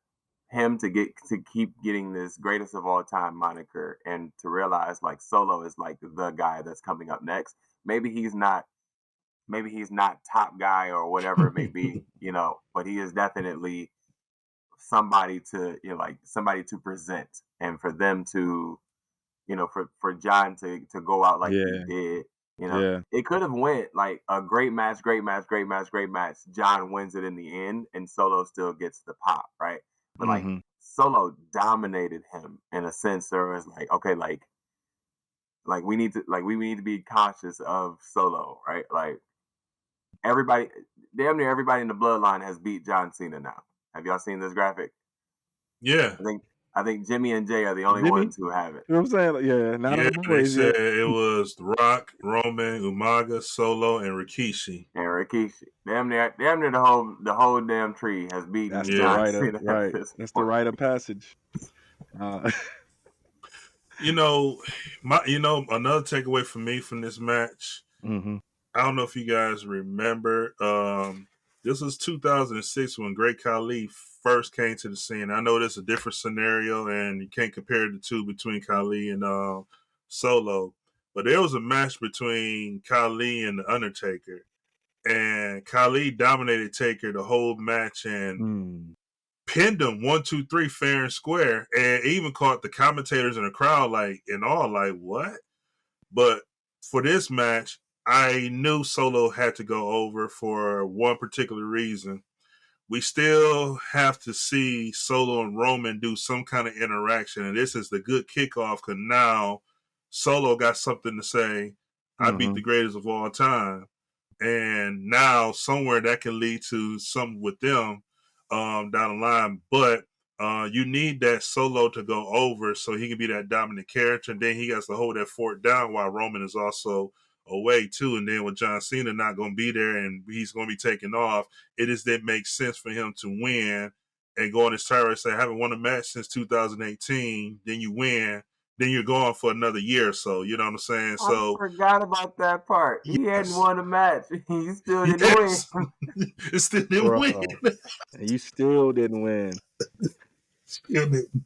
him to keep getting this greatest of all time moniker and to realize like Solo is like the guy that's coming up next. Maybe he's not top guy or whatever it may be, but he is definitely somebody to, somebody to present, and for them to, for John to go out like he did. It could have went like a great match. John wins it in the end, and Solo still gets the pop, right? But like Solo dominated him in a sense. There was like, okay, like we need to be conscious of Solo, right? Like damn near everybody in the bloodline has beat John Cena now. Have y'all seen this graphic? Yeah. I think Jimmy and Jay are the only ones who have it. You know what I'm saying? Yeah, not on the boys they yet. said it was The Rock, Roman, Umaga, Solo, and Rikishi. Damn near the whole damn tree has beaten John Cena. Right. That's the rite of passage. Another takeaway for me from this match. Mm-hmm. I don't know if you guys remember. This was 2006 when Great Khali first came to the scene. I know there's a different scenario, and you can't compare the two between Khali and Solo. But there was a match between Khali and The Undertaker, and Khali dominated Taker the whole match and pinned him 1, 2, 3 fair and square, and even caught the commentators in the crowd like what? But for this match, I knew Solo had to go over for one particular reason. We still have to see Solo and Roman do some kind of interaction, and this is the good kickoff because now Solo got something to say. I beat the greatest of all time, and now somewhere that can lead to something with them down the line. But you need that Solo to go over so he can be that dominant character, and then he has to hold that fort down while Roman is also away too. And then with John Cena not going to be there and he's going to be taking off, it is that makes sense for him to win and go on his tirade and say, I haven't won a match since 2018. Then you win. Then you're going for another year or so. You know what I'm saying? I forgot about that part. He hadn't won a match. He still didn't win. It still didn't win. And you still didn't win. Still didn't.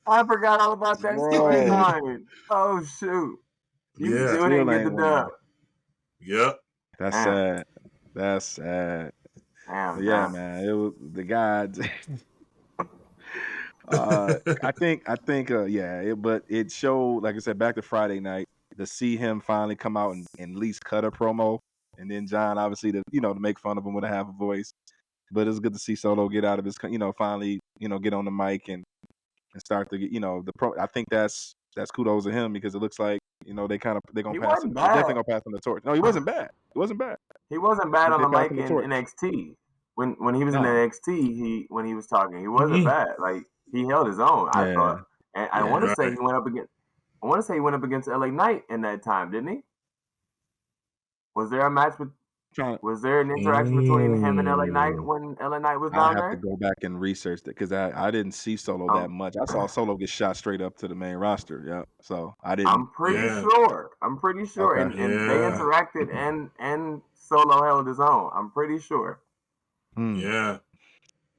I forgot all about that storyline. Oh, shoot. You still didn't get the dub. Yep. That's sad. That's sad. Damn, yeah, man. It was the guy. I think, but it showed, like I said, back to Friday night, to see him finally come out and at least cut a promo, and then John obviously to make fun of him with a half a voice. But it's good to see Solo get out of his, finally, get on the mic and start to get, the pro. I think that's kudos to him because it looks like they're gonna pass him. They're definitely gonna pass him the torch. No, he wasn't bad. He wasn't bad. He wasn't bad on the mic in NXT. When he was in NXT, when he was talking, he wasn't bad. Like he held his own. I thought, and I want to say he went up against. I want to say he went up against LA Knight in that time, didn't he? Was there a match with? Was there an interaction between him and LA Knight when LA Knight was down there? I have to go back and research that because I didn't see Solo that much. I saw Solo get shot straight up to the main roster. Yeah, so I didn't. I'm pretty sure. Okay. And they interacted and Solo held his own. I'm pretty sure. Yeah.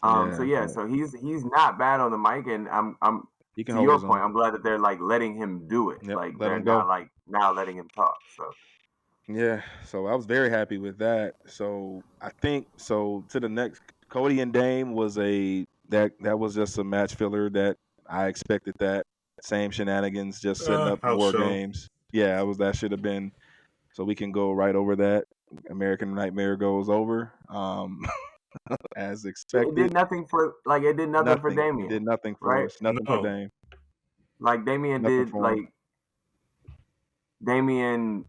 So he's not bad on the mic, and I'm to your point. I'm glad that they're like letting him do it. Like they're not like now letting him talk. So. Yeah, so I was very happy with that. So I think to the next, Cody and Dame was that was just a match filler that I expected. That same shenanigans, just setting up War Games. Yeah, that should have been. So we can go right over that. American Nightmare goes over, as expected. It did nothing for Damian. It did nothing for us. Nothing for Dame. Like Damian did Damian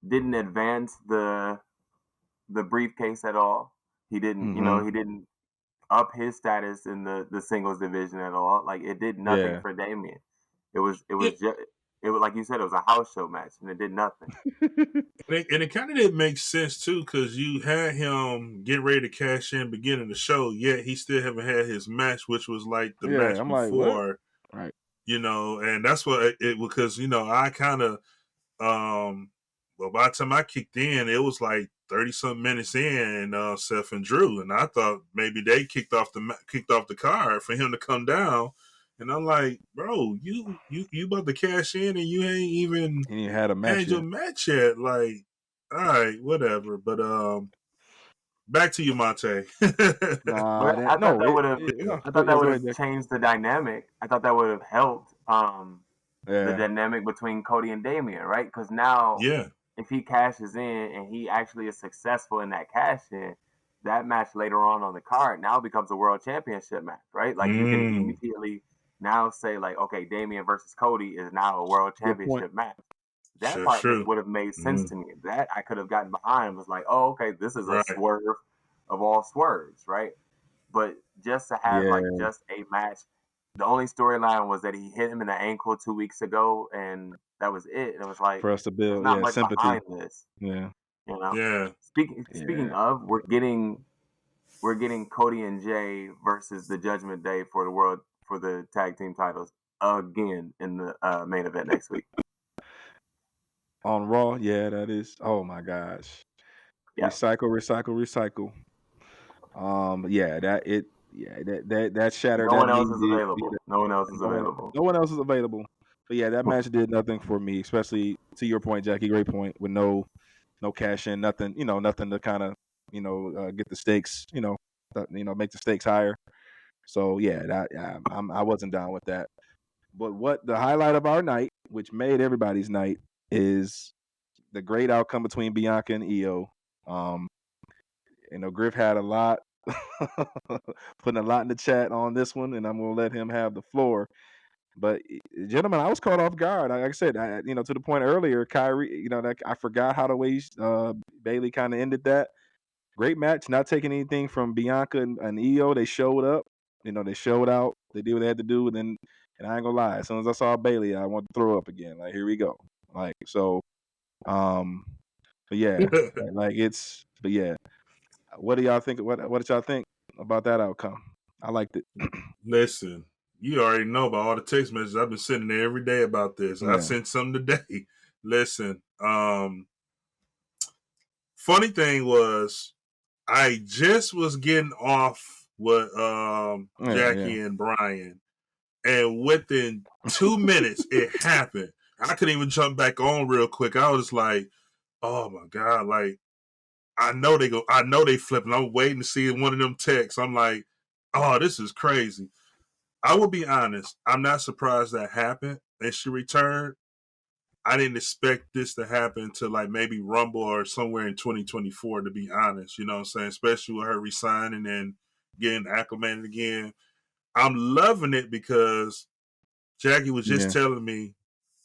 didn't advance the briefcase at all. He didn't, he didn't up his status in the singles division at all. Like it did nothing for Damian. It was like you said, it was a house show match, and it did nothing. And it kind of didn't make sense too, because you had him get ready to cash in beginning the show, yet he still haven't had his match, which was like the match before. Like, right. And that's what it because I kind of well, by the time I kicked in, it was like 30-something minutes in, Seth and Drew, and I thought maybe they kicked off the card for him to come down, and I'm like, bro, you about to cash in and you ain't even had a match your match yet. Like, all right, whatever. But back to you, Montay. I thought that would have changed the dynamic. I thought that would have helped the dynamic between Cody and Damian, right? Because now, if he cashes in and he actually is successful in that cash in, that match later on the card now becomes a world championship match, right? Like you can immediately now say like, okay, Damian versus Cody is now a world championship match. That part would have made sense to me. That I could have gotten behind was like, oh, okay, this is a swerve of all swerves, right? But just to have like just a match, the only storyline was that he hit him in the ankle 2 weeks ago, and that was it. And it was like for us to build not much sympathy behind this. Yeah. Speaking of, we're getting Cody and Jay versus the Judgment Day for for the tag team titles again in the main event next week. On Raw, yeah, that is. Oh my gosh, Yeah. recycle. Yeah, that shattered No that one else knee. is available. No one else is available. No one else is available. But yeah, that match did nothing for me, especially to your point, Jackie. Great point. With no cash in, nothing. Nothing to kind of get the stakes. Make the stakes higher. So yeah, I wasn't down with that. But what the highlight of our night, which made everybody's night, is the great outcome between Bianca and Io. Griff had a lot, putting a lot in the chat on this one, and I'm gonna let him have the floor. But gentlemen, I was caught off guard. Like I said, to the point earlier, Kyrie, I forgot how the way Bailey kind of ended that. Great match, not taking anything from Bianca and Io. They showed up, they showed out, they did what they had to do, and I ain't gonna lie, as soon as I saw Bailey, I wanted to throw up again. Like, here we go. Like, so, but yeah, but yeah. What do y'all think? What did y'all think about that outcome? I liked it. Listen, you already know about all the text messages I've been sending there every day about this. Yeah. I sent some today. Listen, funny thing was, I just was getting off with Jackie and Brian, and within 2 minutes it happened. I couldn't even jump back on real quick. I was like, "Oh my god!" Like, I know they flipping. I'm waiting to see one of them texts. I'm like, "Oh, this is crazy." I will be honest. I'm not surprised that happened and she returned. I didn't expect this to happen to like maybe Rumble or somewhere in 2024, to be honest. You know what I'm saying? Especially with her resigning and getting acclimated again. I'm loving it because Jackie was just telling me,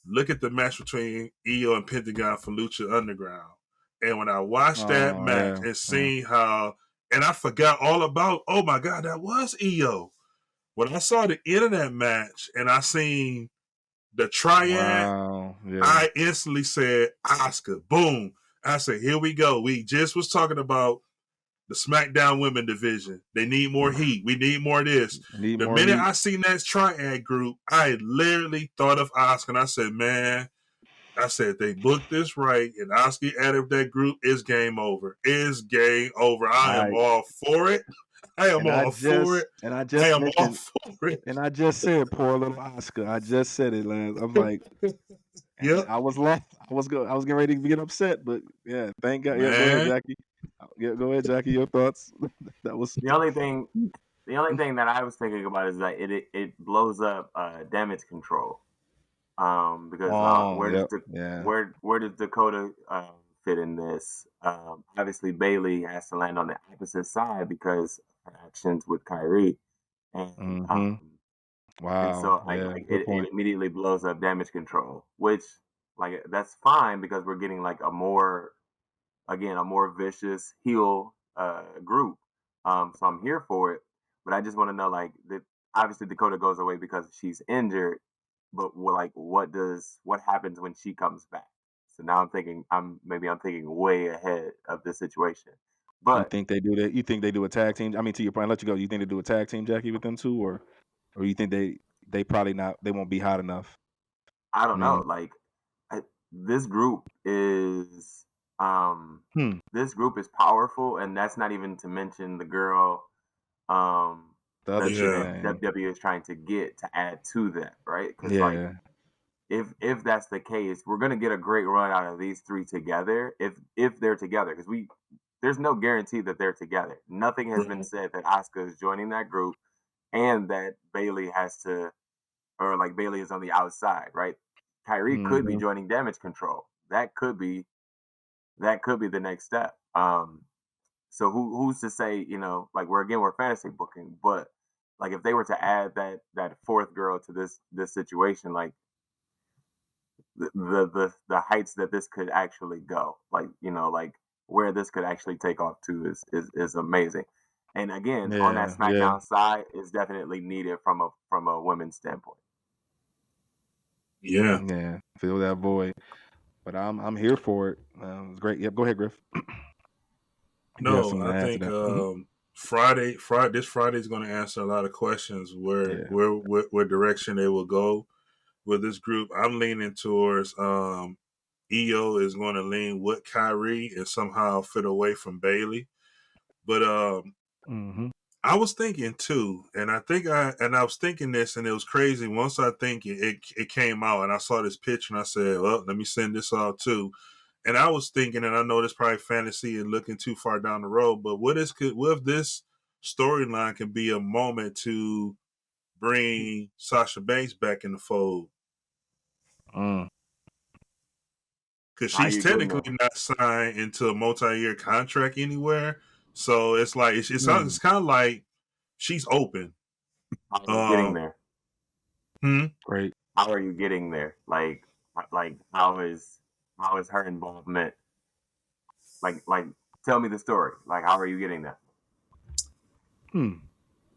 look at the match between Io and Pentagon for Lucha Underground. And when I watched that match and seen how, and I forgot all about, oh my God, that was Io. When I saw the end of that match and I seen the triad, I instantly said, Oscar, boom. I said, here we go. We just was talking about the SmackDown women division. They need more heat. We need more of this. The minute I seen that triad group, I literally thought of Oscar. And I said, man, they booked this right. And Oscar added that group, is game over. Is game over. I am all for it. I am all for it. And I just said, poor little Oscar. I just said it, Lance. I'm like, yeah. I was getting ready to get upset, but yeah, thank God. Yeah, go ahead, Jackie. Yeah, go ahead, Jackie. Your thoughts? That was the only thing that I was thinking about is that it blows up damage control. Because where does Dakota fit in this? Obviously, Bailey has to land on the opposite side because of her actions with Kyrie, and and so it immediately blows up damage control, which like that's fine because we're getting like a more vicious heel group. So I'm here for it, but I just want to know like obviously Dakota goes away because she's injured. But what happens when she comes back? So now I'm thinking way ahead of this situation. But you think they do that? You think they do a tag team? I mean, to your point, I'll let you go. You think they do a tag team, Jackie, with them two, or you think they probably not? They won't be hot enough. I don't know. Like this group is this group is powerful, and that's not even to mention the girl that WWE is trying to get to add to that, right? Because like if that's the case, we're gonna get a great run out of these three together. If they're together, because there's no guarantee that they're together. Nothing has been said that Asuka is joining that group, and that Bailey Bailey is on the outside, right? Kyrie could be joining Damage Control. That could be the next step. So who's to say, like we're fantasy booking, but like if they were to add that fourth girl to this situation, like the heights that this could actually go, like like where this could actually take off to is amazing. And again, on that SmackDown side is definitely needed from a women's standpoint. Yeah, fill that void. But I'm here for it. It's great. Yep, go ahead, Griff. No, I think This Friday is going to answer a lot of questions Yeah. where direction they will go with this group. I'm leaning towards EO is going to lean with Kyrie and somehow fit away from Bailey. But I was thinking too, and I was thinking this, and it was crazy. Once I think it came out, and I saw this picture, and I said, "Well, let me send this out too." And I was thinking, and I know this probably fantasy and looking too far down the road, but what if this storyline can be a moment to bring Sasha Banks back in the fold? Because she's technically not signed into a multi-year contract anywhere, so it's like it's kind of like she's open. How are you getting there? Great. How are you getting there? Like how is her involvement? Like tell me the story. Like how are you getting there?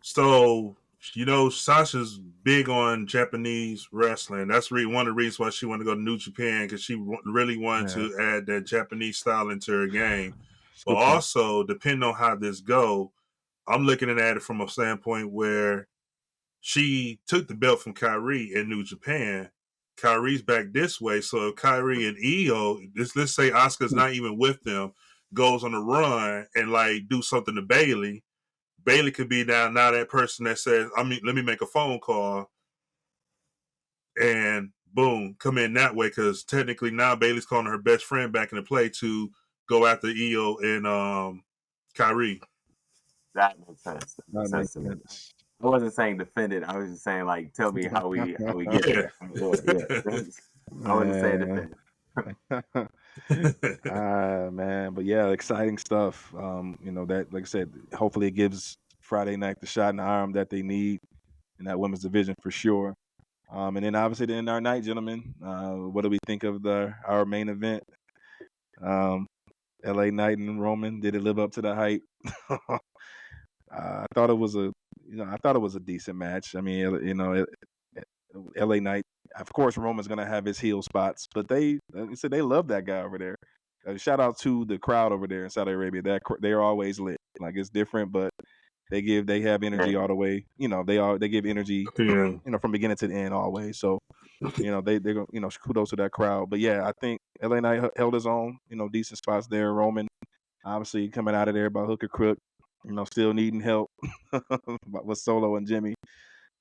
So Sasha's big on Japanese wrestling. That's one of the reasons why she wanted to go to New Japan, because she really wanted to add that Japanese style into her game. But also, depending on how this go, I'm looking at it from a standpoint where she took the belt from Kyrie in New Japan. Kyrie's back this way, so if Kyrie and EO, let's say Asuka's not even with them, goes on a run and like do something to Bailey. Bailey could be now that person that says, let me make a phone call and boom, come in that way, because technically now Bailey's calling her best friend back into play to go after EO and Kyrie. That makes sense. That makes sense. I wasn't saying defend it. I was just saying, like, tell me how we get there. Yeah. I wasn't saying defend it. Man, but yeah, exciting stuff. That, like I said, hopefully it gives Friday night the shot in the arm that they need in that women's division for sure. And then obviously the end of our night, gentlemen. What do we think of our main event? LA Knight and Roman, did it live up to the hype? I thought it was a decent match. I mean, LA Knight, of course, Roman's gonna have his heel spots, but they said they love that guy over there. Shout out to the crowd over there in Saudi Arabia. They're always lit. Like, it's different, but they have energy all the way. They give energy, from beginning to the end always. So, they kudos to that crowd. But yeah, I think LA Knight held his own. Decent spots there. Roman obviously coming out of there by hook or crook. Still needing help with Solo and Jimmy.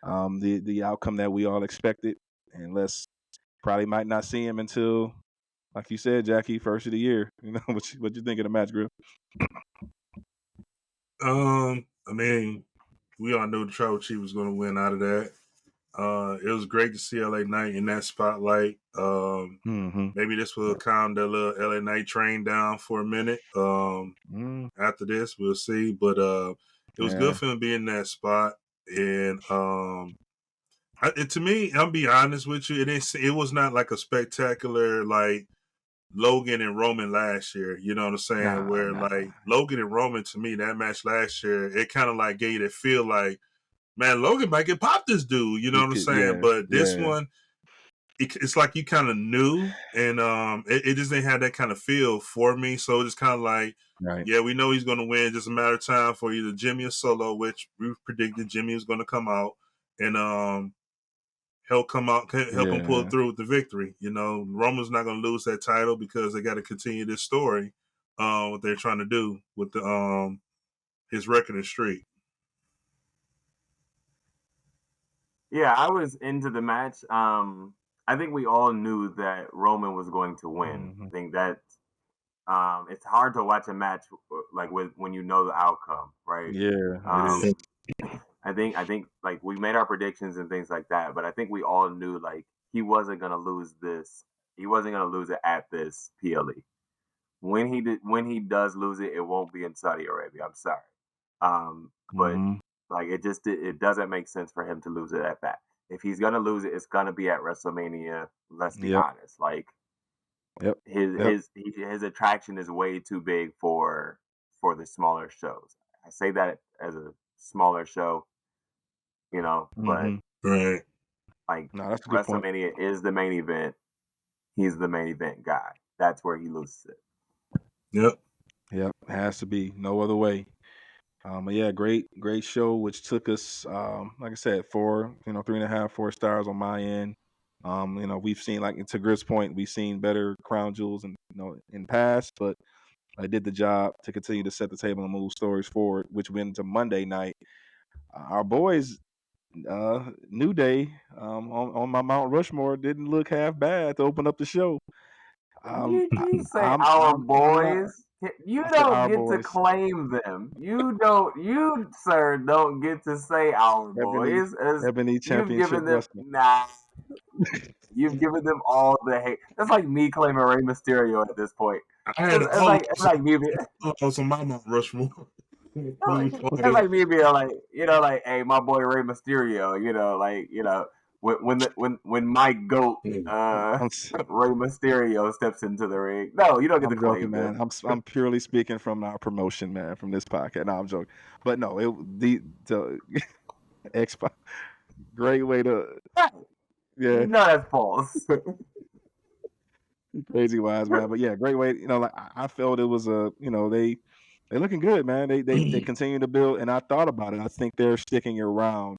The outcome that we all expected, and probably might not see him until, like you said, Jackie, first of the year. What you think of the match, Griff? I mean, we all knew the Tribal Chief was going to win out of that. It was great to see LA Knight in that spotlight. Maybe this will calm the little LA Knight train down for a minute. After this, we'll see. But it was good for him to be in that spot. And to me, I'll be honest with you, it was not like a spectacular like Logan and Roman last year. You know what I'm saying? Like Logan and Roman, to me, that match last year, it kind of like gave you that feel like, man, Logan might get popped this dude. You know what I'm saying? Yeah, but this one, it's like you kind of knew, and it just didn't have that kind of feel for me. So it's kind of like, yeah, we know he's going to win. Just a matter of time for either Jimmy or Solo, which we predicted Jimmy was going to come out and help him pull through with the victory. Roman's not going to lose that title because they got to continue this story, what they're trying to do with the his record and streak. Yeah, I was into the match. I think we all knew that Roman was going to win. I think that it's hard to watch a match like when you know the outcome, right? Yeah. I think like we made our predictions and things like that, but I think we all knew like he wasn't gonna lose this. He wasn't gonna lose it at this PLE. When he does lose it, it won't be in Saudi Arabia. I'm sorry, but like it doesn't make sense for him to lose it at that. If he's gonna lose it, it's gonna be at WrestleMania. Let's be honest. Like, his attraction is way too big for the smaller shows. I say that as a smaller show, but right. Like, that's a good WrestleMania point. is the main event. He's the main event guy. That's where he loses it. Yep. Has to be. No other way. But yeah, great show, which took us, like I said, 3.5, 4 stars on my end. We've seen, like, to Griff's point, we've seen better crown jewels in past, but I did the job to continue to set the table and move stories forward, which went into Monday night. Our boys, New Day, on my Mount Rushmore, didn't look half bad to open up the show. Did you say I'm our not. boys? You I said don't our get to boys. claim them. You, sir, don't get to say our boys. As Ebony you've Championship given them, Wrestling. you've given them all the hate. That's like me claiming Rey Mysterio at this point. I had It's like me being, on my Mount Rushmore. it's like me being like, hey, my boy Rey Mysterio, when my goat Rey Mysterio steps into the ring. No, you don't get to I'm claim joking, man. them. I'm purely speaking from our promotion, man, from this podcast. No, I'm joking, but no, the X5, great way to, yeah, You know that's false. crazy wise, man. But yeah, great way. Like I felt it was they looking good, man. They continue to build, and I thought about it. I think they're sticking around.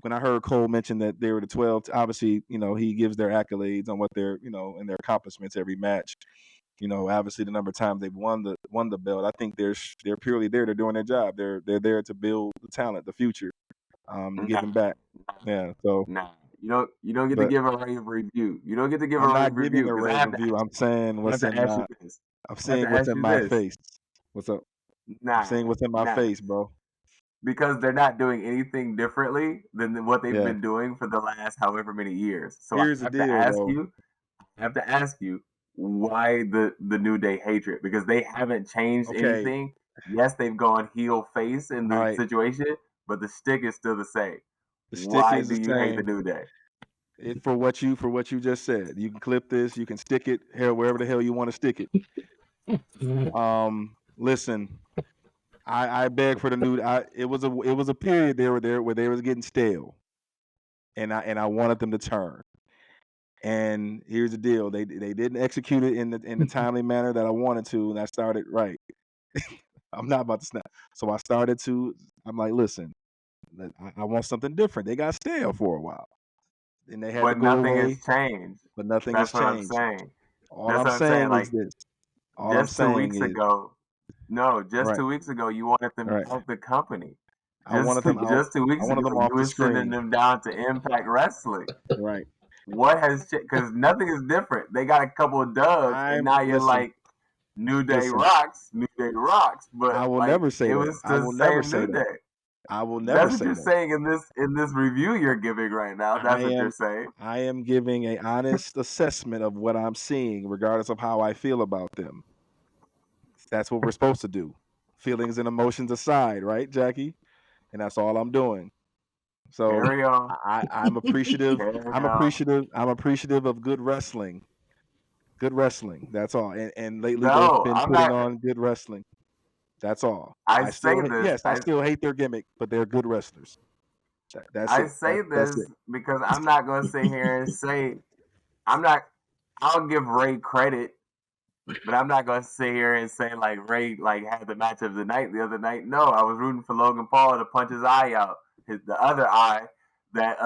When I heard Cole mention that they were the 12, obviously, he gives their accolades on what they're, and their accomplishments every match. Obviously the number of times they've won the belt. I think they're purely there. They're doing their job. They're there to build the talent, the future, giving back. Yeah. So Nah, you don't get to give a rave review. You don't get to give I'm a not rave giving review a because I rave have to review. I'm saying I have what's to in ask my. you this. I'm I have saying to what's ask in you my this. face. What's up? I'm Nah, saying what's in my nah, face, bro. because they're not doing anything differently than what they've Yeah. been doing for the last however many years. So Here's the deal, though. I have to ask you why the New Day hatred because they haven't changed Okay. anything. Yes, they've gone heel face in the All right. situation, but the stick is still the same. The stick Why is do the you hate the same. New Day? For what you just said. You can clip this. You can stick it here wherever the hell you want to stick it. Listen, I beg for the New. It was a period they were there where they was getting stale, and I wanted them to turn. And here's the deal: they didn't execute it in the timely manner that I wanted to, and I started right. I'm not about to snap. So I started to. I'm like, listen, I want something different. They got stale for a while, and they had to But go nothing away. has changed. But nothing has That's what I'm changed. saying. All That's I'm what I'm saying. saying is Like this. All I'm just 2 saying weeks is ago, no, just right, 2 weeks ago, you wanted them right. out the company. I wanted them out. Just 2 I weeks wanted ago, them you off the were sending screen. them down to Impact Wrestling. Right. What has changed? Because nothing is different. They got a couple of dubs, and now you're like, New Day rocks, New Day rocks. But I will like, never say it that. was I the will never same say New that. Day. I will never That's what say you're that. saying in this review you're giving right now. That's what you're saying. I am giving an honest assessment of what I'm seeing, regardless of how I feel about them. That's what we're supposed to do. Feelings and emotions aside, right, Jackie? And that's all I'm doing. So Carry on. I'm appreciative. Carry I'm on. appreciative. I'm appreciative of good wrestling. Good wrestling. That's all. And lately No, they've been I'm putting not. on good wrestling. That's all. I say this. I still hate their gimmick, but they're good wrestlers. That's I it. say That's this it. because I'm not going to sit here and say I'm not. I'll give Ray credit, but I'm not going to sit here and say like Ray like had the match of the night the other night. No, I was rooting for Logan Paul to punch his eye out, the other eye that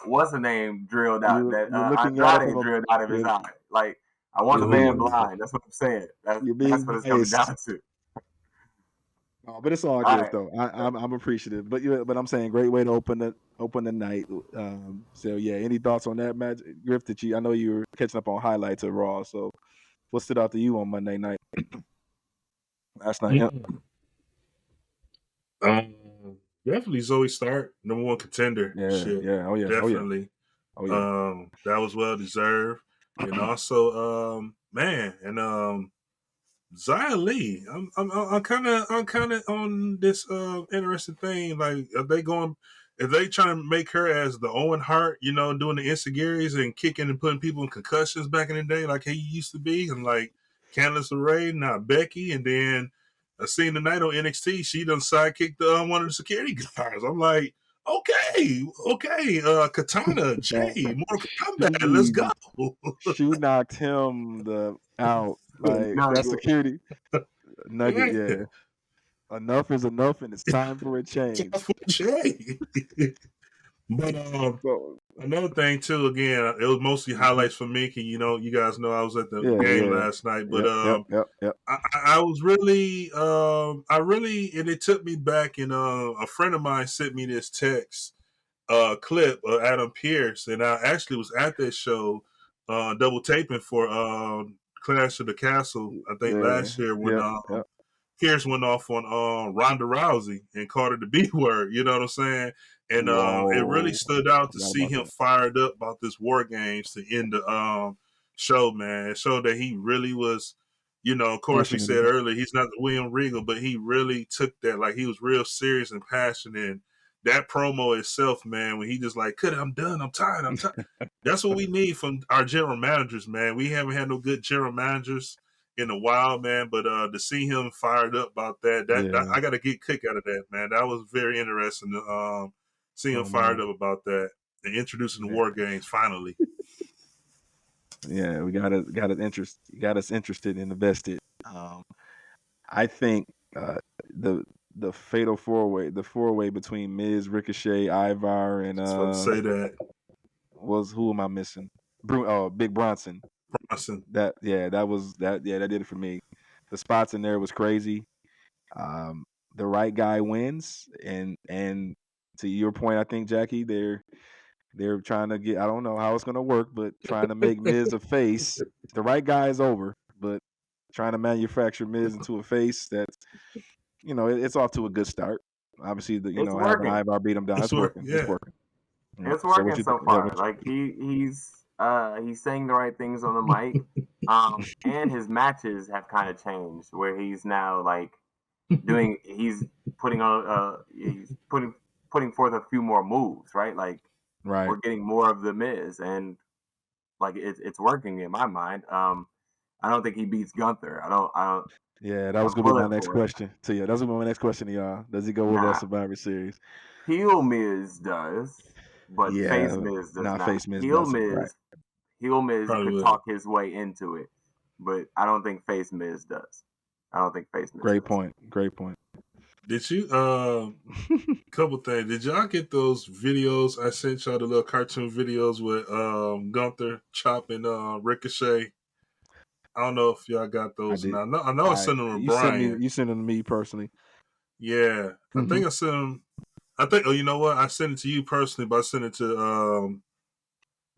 what's the name drilled out You're that looking at it Andrade from drilled out of his you're, eye. Like I want the man blind. That's what I'm saying. you're That's being what it's coming biased. down to. Oh, but it's all good Right. though. I'm appreciative. But I'm saying great way to open the night. So yeah, any thoughts on that match, Griff? I know you were catching up on highlights of Raw. So what stood out to you on Monday night? Last night. Definitely Zoe Stark, number one contender. Yeah, Shit. yeah, oh yeah, Definitely. oh yeah. That was well deserved. And also, Xia Li. I'm kind of on this interesting thing. Like, are they going? If they trying to make her as the Owen Hart, doing the insigurities and kicking and putting people in concussions back in the day, like he used to be, and like Candice LeRae, not Becky, and then I seen tonight on NXT, she done sidekicked one of the security guards. I'm like, okay, Katana, Jay, Mortal Kombat, let's go. She knocked him out. Like that security nugget, yeah. enough is enough, and it's time for a change. But So another thing too, again, it was mostly highlights for me. You guys know I was at the game last night, but yep. I was really, and it took me back. And a friend of mine sent me this text clip of Adam Pearce, and I actually was at that show, double taping for Clash of the Castle. I think last year when Pierce went off on Ronda Rousey and called her the B word. You know what I'm saying? And it really stood out to see him fired up about this War Games to end the show, man. It showed that he really was, of course, we said earlier, he's not the William Regal, but he really took that, like he was real serious and passionate. And that promo itself, man, when he just like, I'm done, I'm tired. That's what we need from our general managers, man. We haven't had no good general managers in a while, man. But to see him fired up about that I got a good kick out of that, man. That was very interesting to see him fired up about that and introducing the War Games finally. Yeah, we got us interested and invested. I think the fatal four-way between Miz, Ricochet, Ivar, and say that was, who am I missing? Big Bronson. That did it for me. The spots in there was crazy. The right guy wins, and to your point, I think, Jackie, they're trying to get, I don't know how it's going to work, but trying to make Miz a face. The right guy is over, but trying to manufacture Miz into a face, that's, it's off to a good start. Obviously, having Ivar beat him down, it's working. Yeah. It's working. It's working so far. Like he's saying the right things on the mic, and his matches have kind of changed, where he's now like he's putting forth a few more moves, right? Like we're getting more of the Miz, and like it's working in my mind. I don't think he beats Gunther. I don't. Yeah, that was gonna be my next question to you. That was gonna be my next question to y'all. Does he go with that Survivor Series? Heel Miz does, but face Miz does not. Face Miz heel doesn't, Miz, heel Miz could talk his way into it, but I don't think face Miz does. I don't think face Miz. Great point. Did you couple things? Did y'all get those videos I sent y'all, the little cartoon videos with Gunther chopping Ricochet? I don't know if y'all got those. I know I sent them to Brian. You sent them to me personally. Yeah, I think I sent them. Oh, you know what? I sent it to you personally, but I sent it to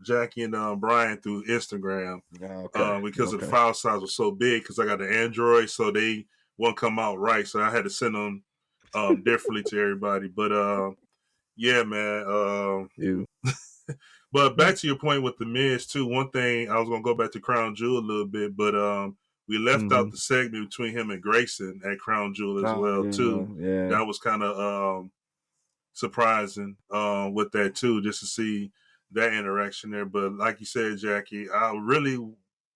Jackie and Brian through Instagram because the file size was so big. Because I got the Android, so they won't come out right. So I had to send them differently to everybody. But yeah, man. But back to your point with the Miz too. One thing I was gonna go back to Crown Jewel a little bit, but we left out the segment between him and Grayson at Crown Jewel as well too. Yeah. That was kind of surprising with that too, just to see that interaction there. But like you said, Jackie, I really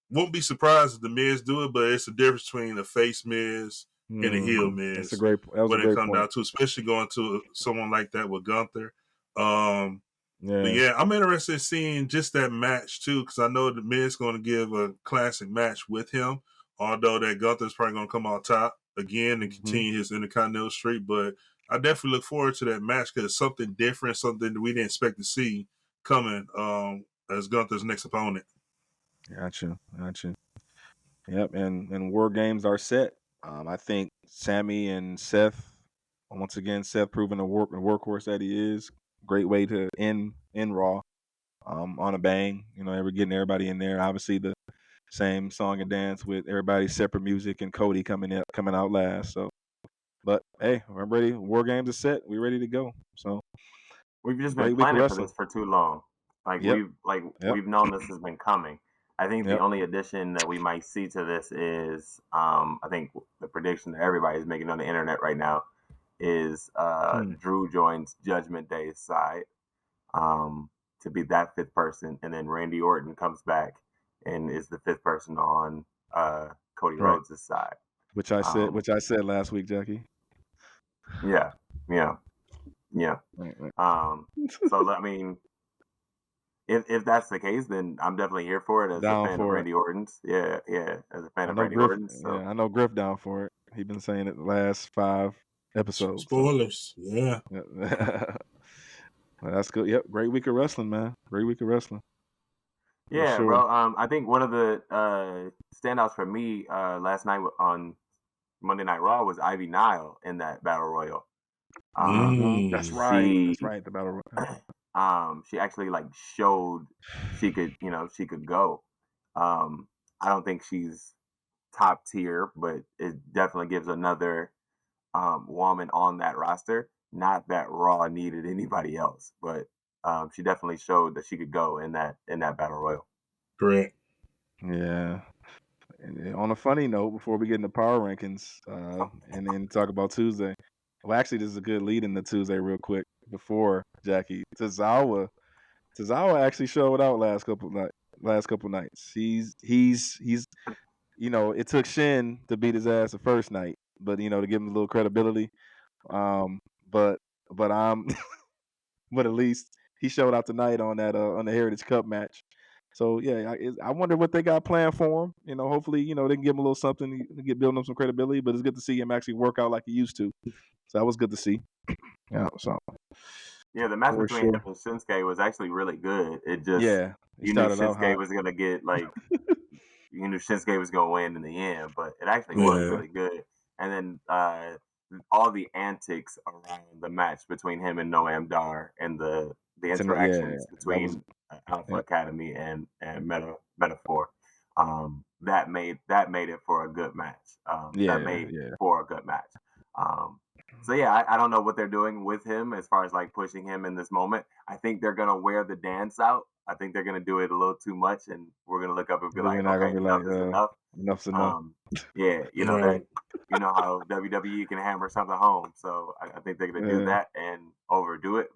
won't be surprised if the Miz do it, but it's the difference between a face Miz and a heel Miz. That's a great point. When it comes down to, especially going to someone like that with Gunther. But yeah, I'm interested in seeing just that match too, because I know the Miz going to give a classic match with him. Although that Gunther's probably going to come out top again and continue his Intercontinental streak, but I definitely look forward to that match because it's something different, something that we didn't expect to see coming as Gunther's next opponent. Gotcha. Yep, and War Games are set. I think Sammy and Seth, once again, Seth proving the workhorse that he is. Great way to end Raw on a bang. Getting everybody in there. Obviously, the same song and dance with everybody's separate music and Cody coming out last. So, but hey, I'm ready. War Games are set. We're ready to go. So we've just been planning for this for too long. We've known this has been coming. I think the only addition that we might see to this is I think the prediction that everybody's making on the internet right now is Drew joins Judgment Day's side to be that fifth person, and then Randy Orton comes back and is the fifth person on Cody Rhodes' side. Which I said last week, Jackie. Yeah. Right. So I mean, if that's the case, then I'm definitely here for it as a Down fan of for it. Randy Orton's. Yeah, as a fan I of know Randy Griff. Orton's. So Yeah, I know Griff down for it. He been saying it the last 5 episodes. So Spoilers. Yeah. yeah. Well, that's good. Yep, great week of wrestling, man. Great week of wrestling for yeah, sure. bro. I think one of the standouts for me last night on Monday Night Raw was Ivy Nile in that battle royal. That's Mm. right. She That's right. The battle. she actually like showed she could, she could go. I don't think she's top tier, but it definitely gives another woman on that roster. Not that Raw needed anybody else, but she definitely showed that she could go in that battle royal. Correct. Yeah. And on a funny note, before we get into power rankings, and then talk about Tuesday. Well, actually, this is a good lead into Tuesday, real quick. Before Jackie, Tozawa actually showed out last couple nights. He's it took Shin to beat his ass the first night, but to give him a little credibility. Um, but but I'm but at least he showed out tonight on the Heritage Cup match. So yeah, I wonder what they got planned for him. Hopefully they can give him a little something to get building up some credibility. But it's good to see him actually work out like he used to. So that was good to see. Yeah, so Yeah, the match for between him sure. and Shinsuke was actually really good. It just Yeah, he you knew started out Shinsuke hot. was gonna get like you knew Shinsuke was gonna win in the end, but it actually was Yeah. really good. And then all the antics around the match between him and Noam Dar and the Yeah, interactions that was between Alpha yeah, Academy and Metaphor, that made it for a good match. That yeah, made yeah. for a good match. Um, so yeah, I don't know what they're doing with him as far as like pushing him in this moment. I think they're gonna wear the dance out. I think they're gonna do it a little too much, and we're gonna look up and be We're like, not okay, gonna be enough like, is enough. enough's enough. Yeah, Right. how WWE can hammer something home. So I think they're gonna do Yeah, that and overdo it.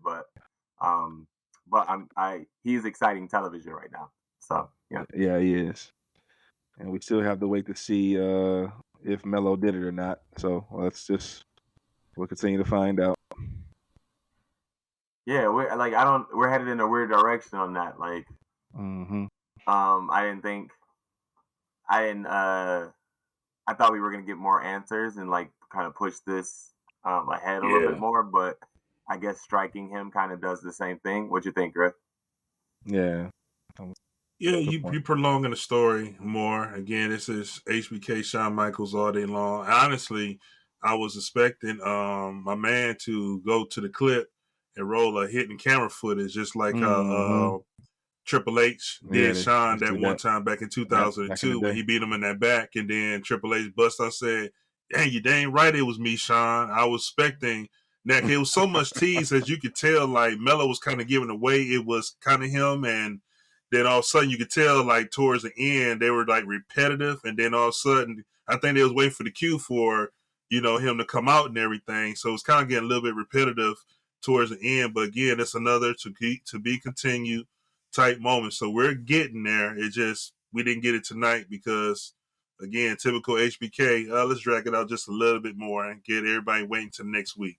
Um, but he's exciting television right now. So yeah. yeah, he is. And we still have to wait to see if Melo did it or not. So we'll continue to find out. Yeah, we're headed in a weird direction on that. Like, Mm-hmm. I didn't think, I didn't, I thought we were gonna get more answers and like kind of push this ahead a little bit Yeah. more, but I guess striking him kind of does the same thing. What you think, Griff? Yeah. Yeah, Good you point. prolonging the story more. Again, this is HBK Shawn Michaels all day long. Honestly, I was expecting my man to go to the clip and roll a hidden camera footage, just like Mm-hmm. how Triple H Yeah, did they Shawn do that one that. time back in Yep, back in the 2002 when day. he beat him in that back, and then Triple H bust out said, "Dang, you dang right it was me, Shawn." I was expecting. Now, it was so much tease as you could tell, like Melo was kind of giving away it was kind of him, and then all of a sudden you could tell, like towards the end, they were like repetitive, and then all of a sudden, I think they was waiting for the cue for him to come out and everything. So it's kind of getting a little bit repetitive towards the end. But again, it's another to be continued type moment. So we're getting there. It just we didn't get it tonight because again, typical HBK. Let's drag it out just a little bit more and get everybody waiting till next week.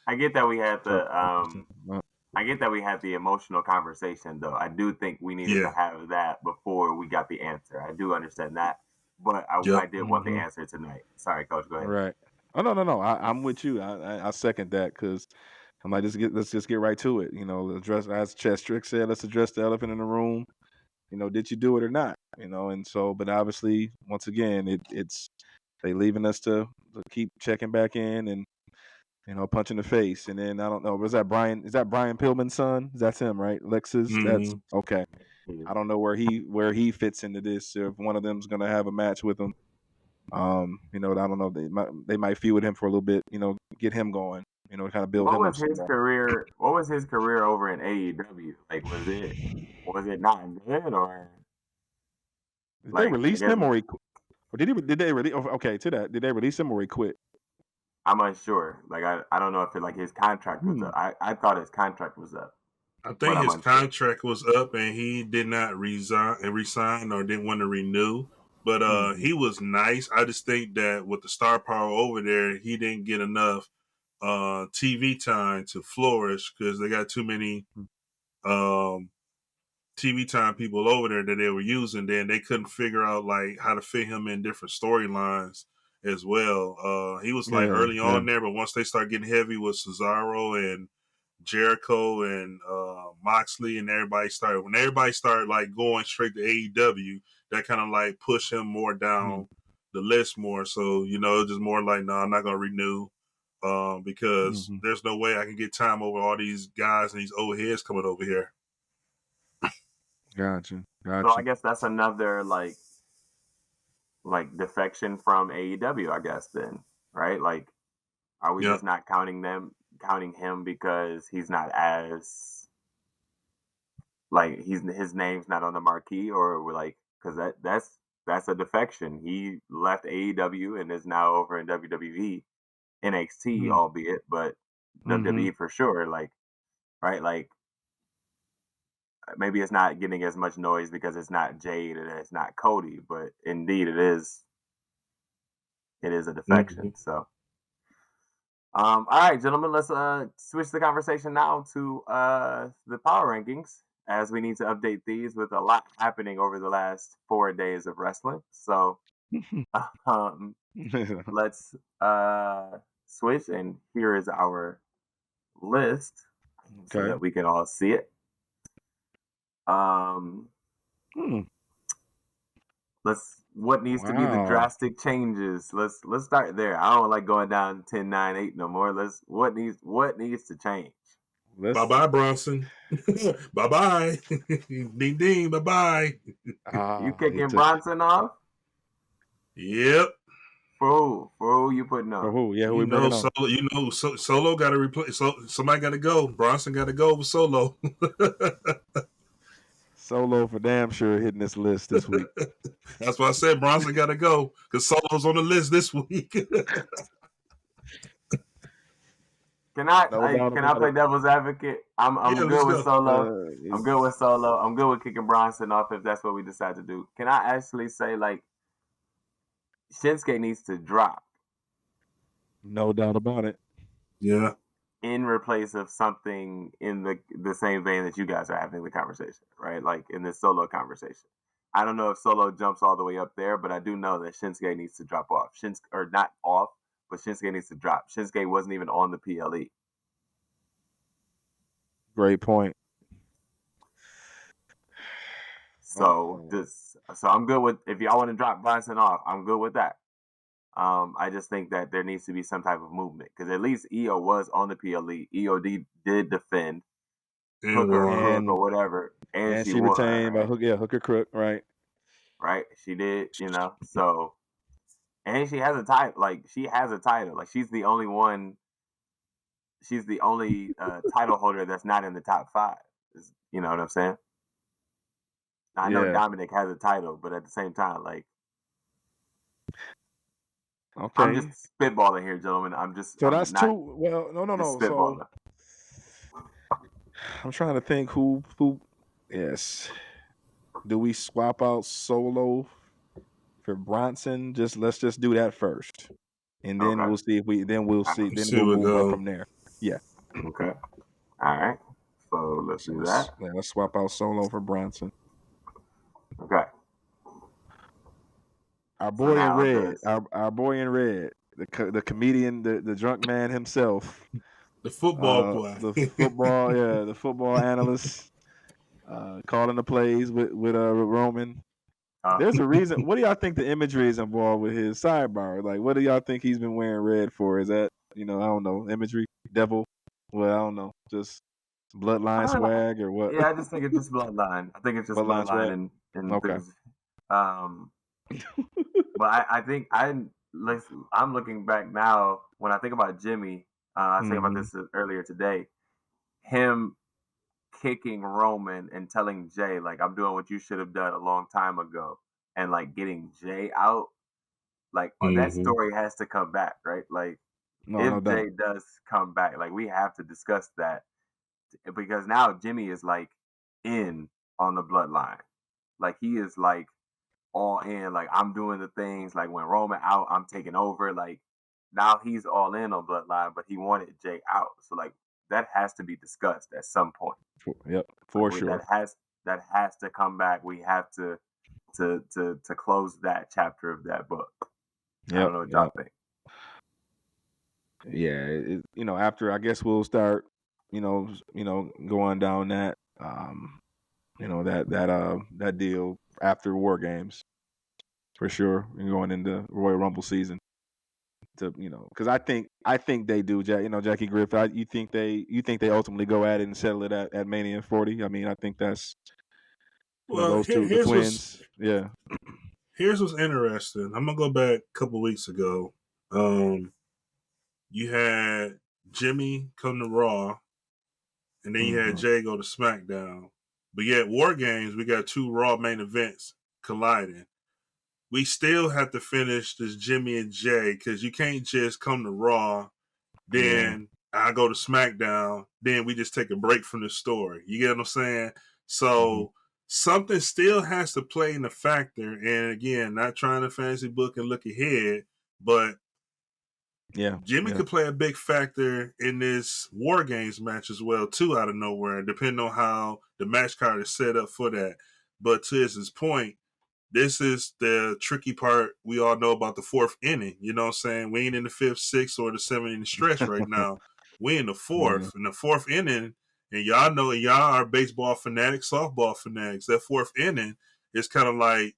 I get that we had So, the I get that we had the emotional conversation though. I do think we needed to Yeah. have that before we got the answer. I do understand that, but I Yep. did want the answer tonight. Sorry, Coach. Go ahead. right. Oh no. I'm with you. I second that because I'm like, let's just get right to it. Address as Chess Strick said, let's address the elephant in the room. Did you do it or not? And so, but obviously, once again, it's they leaving us to keep checking back in and punch in the face. And then I don't know, was that Brian? Is that Brian Pillman's son? That's him, right? Lexus. That's Mm-hmm. okay. I don't know where he fits into this. If one of them's gonna have a match with him, I don't know. They might feud with him for a little bit. Get him going. Kind of build What him up was some his more. career? What was his career over in AEW? Like, was it not good or Did they like? I release guess him or or did they release? Okay, to that, did they release him or he quit? I'm unsure. Like, I don't know if like his contract was up. I thought his contract was up, I but think I'm his unsure. contract was up and he did not resign or didn't want to renew. But he was nice. I just think that with the star power over there, he didn't get enough TV time to flourish because they got too many um, TV time people over there that they were using. Then they couldn't figure out like how to fit him in different storylines as well. He was like early on there, but once they start getting heavy with Cesaro and Jericho and Moxley and when everybody started like going straight to AEW, that kind of like pushed him more down the list more. So, you know, it's just more like, no, I'm not going to renew because there's no way I can get time over all these guys and these old heads coming over here. Gotcha. So I guess that's another like defection from AEW, I guess then, right? Like, are we just not counting him because he's not as like his name's not on the marquee, or we're like, because that's a defection. He left AEW and is now over in WWE, NXT, albeit, but WWE for sure. Like, right? Like, maybe it's not getting as much noise because it's not Jade and it's not Cody, but indeed it is a defection. So, all right, gentlemen, let's switch the conversation now to the power rankings, as we need to update these with a lot happening over the last 4 days of wrestling. So, let's switch, and here is our list so that we can all see it. What needs to be the drastic changes? Let's start there. I don't like going down 10, 9, 8 no more. What needs to change? Bye bye, Bronson. Bye bye. Ding ding. Bye bye. You kicking Bronson off? Yep. For who you putting on? For who? Yeah, who you know, Solo got to replace. Somebody got to go. Bronson got to go with Solo. Solo for damn sure hitting this list this week. That's why I said Bronson got to go, because Solo's on the list this week. Can I play devil's advocate? I'm good with Solo. I'm good with Solo. I'm good with kicking Bronson off if that's what we decide to do. Can I actually say, like, Shinsuke needs to drop? No doubt about it. Yeah. In replace of something in the same vein that you guys are having the conversation, right? Like in this Solo conversation. I don't know if Solo jumps all the way up there, but I do know that Shinsuke needs to drop off. Or not off, but Shinsuke needs to drop. Shinsuke wasn't even on the PLE. Great point. So I'm good with, if y'all want to drop Bronson off, I'm good with that. I just think that there needs to be some type of movement, because at least EO was on the PLE. EOD did defend Hooker or whatever, and she retained by right? Hooker Crook, right? Right, she did, So, and she has a title. Like, she's the only one. She's the only title holder that's not in the top 5. You know what I'm saying? I know Dominic has a title, but at the same time, like. Okay. I'm just spitballing here, gentlemen. That's two. Well, no. So I'm trying to think who. Yes. Do we swap out Solo for Bronson? Let's just do that first, and then we'll see if we. Then we'll see. Then we'll move on from there. Yeah. Okay. All right. So let's do that. Yeah, let's swap out Solo for Bronson. Okay. Our boy in red. Our boy in red. The comedian, the drunk man himself. The football boy. The football analyst. Calling the plays with Roman. There's a reason. What do y'all think the imagery is involved with his sidebar? Like, what do y'all think he's been wearing red for? Is that, I don't know, imagery, devil? Well, I don't know, just bloodline swag or what? Yeah, I just think it's just bloodline. I think it's just bloodline and okay. Things. But I think I'm looking back now when I think about Jimmy. I was thinking about this earlier today. Him kicking Roman and telling Jay, like, I'm doing what you should have done a long time ago, and like getting Jay out, like that story has to come back, right? Like, if Jay does come back, like, we have to discuss that, because now Jimmy is like in on the bloodline, like he is like all in, like, I'm doing the things, like when Roman out, I'm taking over, like now he's all in on bloodline, but he wanted Jay out, so like that has to be discussed at some point. Yep, for like, sure. that has to come back. We have to close that chapter of that book. I don't know what y'all think. Yeah, after I guess we'll start, going down that, that deal after War Games, for sure, and going into Royal Rumble season. Because I think they do, Jackie Griff. You think they ultimately go at it and settle it at Mania 40? I mean, I think that's those two, the twins. Yeah. Here's what's interesting. I'm gonna go back a couple weeks ago. You had Jimmy come to Raw, and then you had Jay go to SmackDown. But yet, War Games, we got two Raw main events colliding. We still have to finish this Jimmy and Jay because you can't just come to Raw, then I go to SmackDown, then we just take a break from the story. You get what I'm saying? So something still has to play in the factor. And again, not trying to fantasy book and look ahead, but Jimmy could play a big factor in this War Games match as well, too, out of nowhere, depending on how the match card is set up for that. But to his point, this is the tricky part we all know about the fourth inning. You know what I'm saying? We ain't in the fifth, sixth, or the seventh inning stretch right now. We in the fourth. In the fourth inning, and y'all know, y'all are baseball fanatics, softball fanatics. That fourth inning is kind of like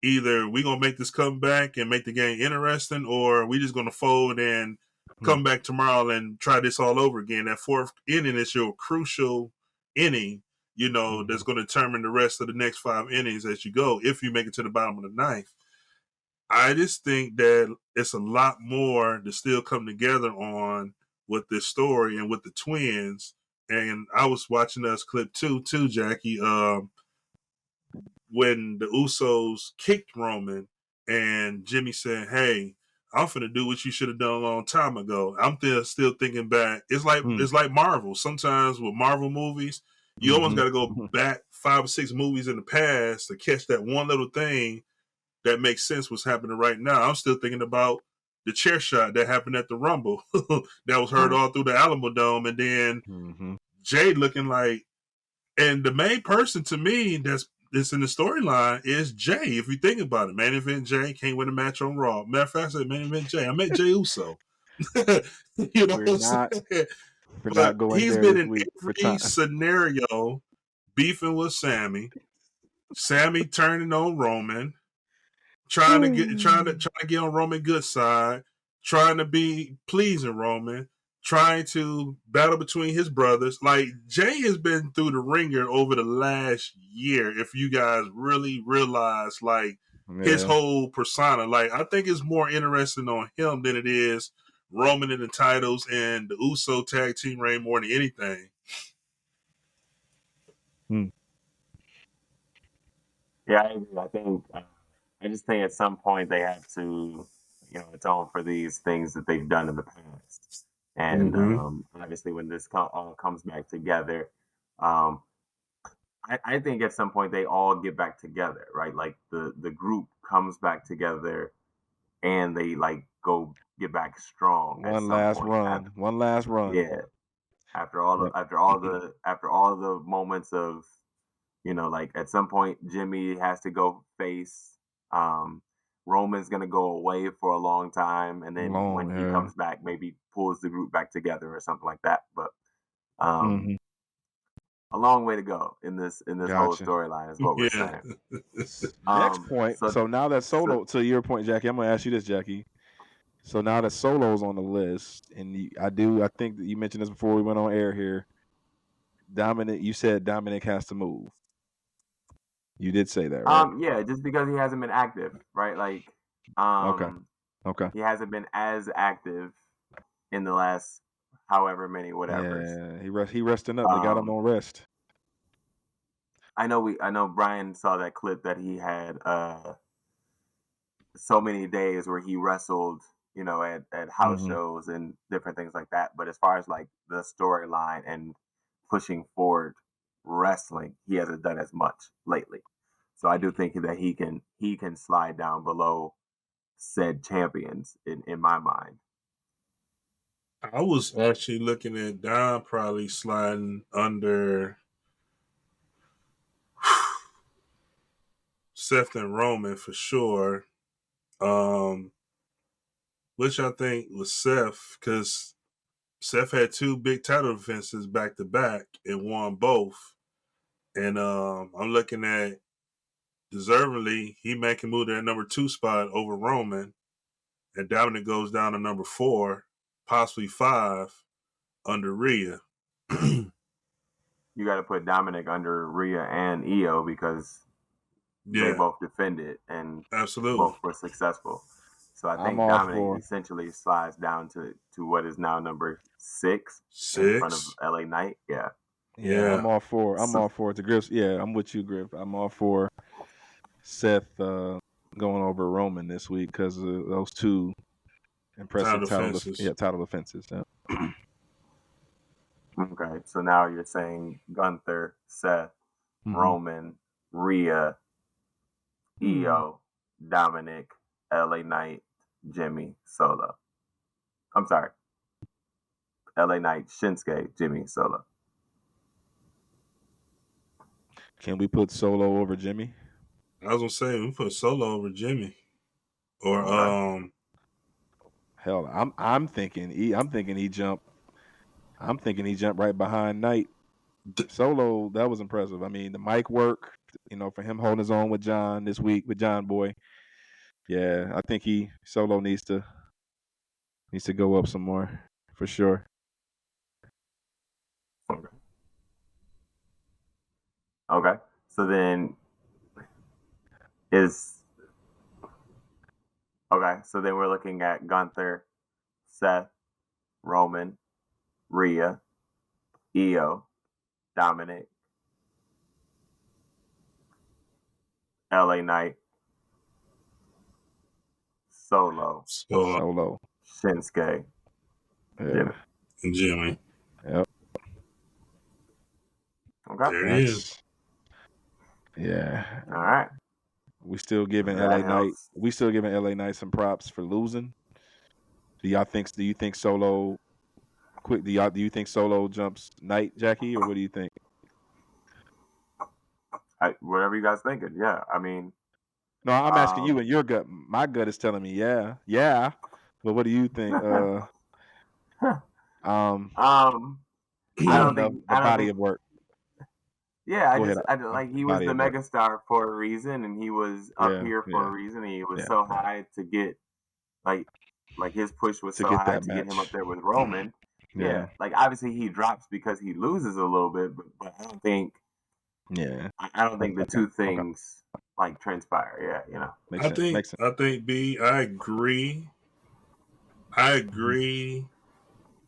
either we going to make this comeback and make the game interesting, or we just going to fold and come back tomorrow and try this all over again. That fourth inning is your crucial inning, that's going to determine the rest of the next 5 innings as you go, if you make it to the bottom of the ninth. I just think that it's a lot more to still come together on with this story and with the twins. And I was watching us clip too, Jackie, when the Usos kicked Roman and Jimmy said, "Hey, I'm finna do what you should have done a long time ago." I'm still thinking back. It's like Marvel. Sometimes with Marvel movies, you almost got to go back 5 or 6 movies in the past to catch that one little thing that makes sense what's happening right now. I'm still thinking about the chair shot that happened at the Rumble that was heard all through the Alamo Dome, and then Jay looking like, and the main person to me that's in the storyline is Jay. If you think about it, main event Jay can't win a match on Raw. Matter of fact, I said main event Jay. I met Jay Uso. You know what I'm saying? But he's been in every scenario, beefing with Sammy turning on Roman, trying to get on Roman good side, trying to be pleasing Roman, trying to battle between his brothers. Like, Jay has been through the ringer over the last year, if you guys really realize, his whole persona. Like, I think it's more interesting on him than it is Roman in the titles and the Uso tag team reign more than anything. Yeah, I agree. I think I just think at some point they have to, atone for these things that they've done in the past. And obviously, when this all comes back together, I think at some point they all get back together, right? Like the group comes back together, and they go get back strong. One last run. Yeah. After all the moments of, at some point Jimmy has to go face. Roman's gonna go away for a long time, and then when he comes back, maybe pulls the group back together or something like that. But a long way to go in this whole storyline is what we're saying. Next point. So now that Solo, to your point, Jackie, I'm gonna ask you this, Jackie. So now that Solo's on the list, and I think that you mentioned this before we went on air here. Dominic, you said Dominic has to move. You did say that, right? Yeah, just because he hasn't been active, right? Like, okay. He hasn't been as active in the last however many whatever. Yeah, he resting up. They got him on rest. I know Brian saw that clip that he had so many days where he wrestled, at house shows and different things like that. But as far as like the storyline and pushing forward wrestling, he hasn't done as much lately. So I do think that he can slide down below said champions in my mind. I was actually looking at Dom probably sliding under. Seth and Roman for sure. Which I think was Seth, because Seth had 2 big title defenses back to back and won both. And I'm looking at deservedly, he may can move to that number 2 spot over Roman, and Dominic goes down to number 4, possibly 5 under Rhea. You got to put Dominic under Rhea and Io because they both defended and absolutely both were successful. So I think Dominic essentially slides down to what is now number 6 in front of LA Knight. Yeah. I'm all for it. To Griff, I'm with you, Griff. I'm all for Seth going over Roman this week because of those 2 impressive title defenses. Yeah. Okay, so now you're saying Gunther, Seth, Roman, Rhea, Io, Dominic, LA Knight, Jimmy, Solo. I'm sorry. LA Knight, Shinsuke, Jimmy, Solo. Can we put Solo over Jimmy? I was gonna say we put Solo over Jimmy, or hell, I'm thinking he jumped right behind Knight. Solo, that was impressive. I mean, the mic work, for him holding his own with John this week with John Boy. Yeah, I think Solo needs to go up some more for sure. Okay. So then we're looking at Gunther, Seth, Roman, Rhea, Io, Dominic, LA Knight, Solo, Shinsuke, Jimmy. Yep. Okay. There it is. Yeah. All right. We still giving LA Knight some props for losing. Do you think Solo quick? Do you think Solo jumps Knight, Jackie, or what do you think? Whatever you guys thinking. Yeah, I mean. No, I'm asking you and your gut. My gut is telling me yeah. But what do you think? I don't think the body of work. Yeah, he was the megastar for a reason, and he was up here for a reason. He was so high to get like his push was so high to get him up there with Roman. Yeah, like obviously he drops because he loses a little bit, but I don't think. Yeah, I don't think the 2 things like transpire. Yeah, I think B. I agree.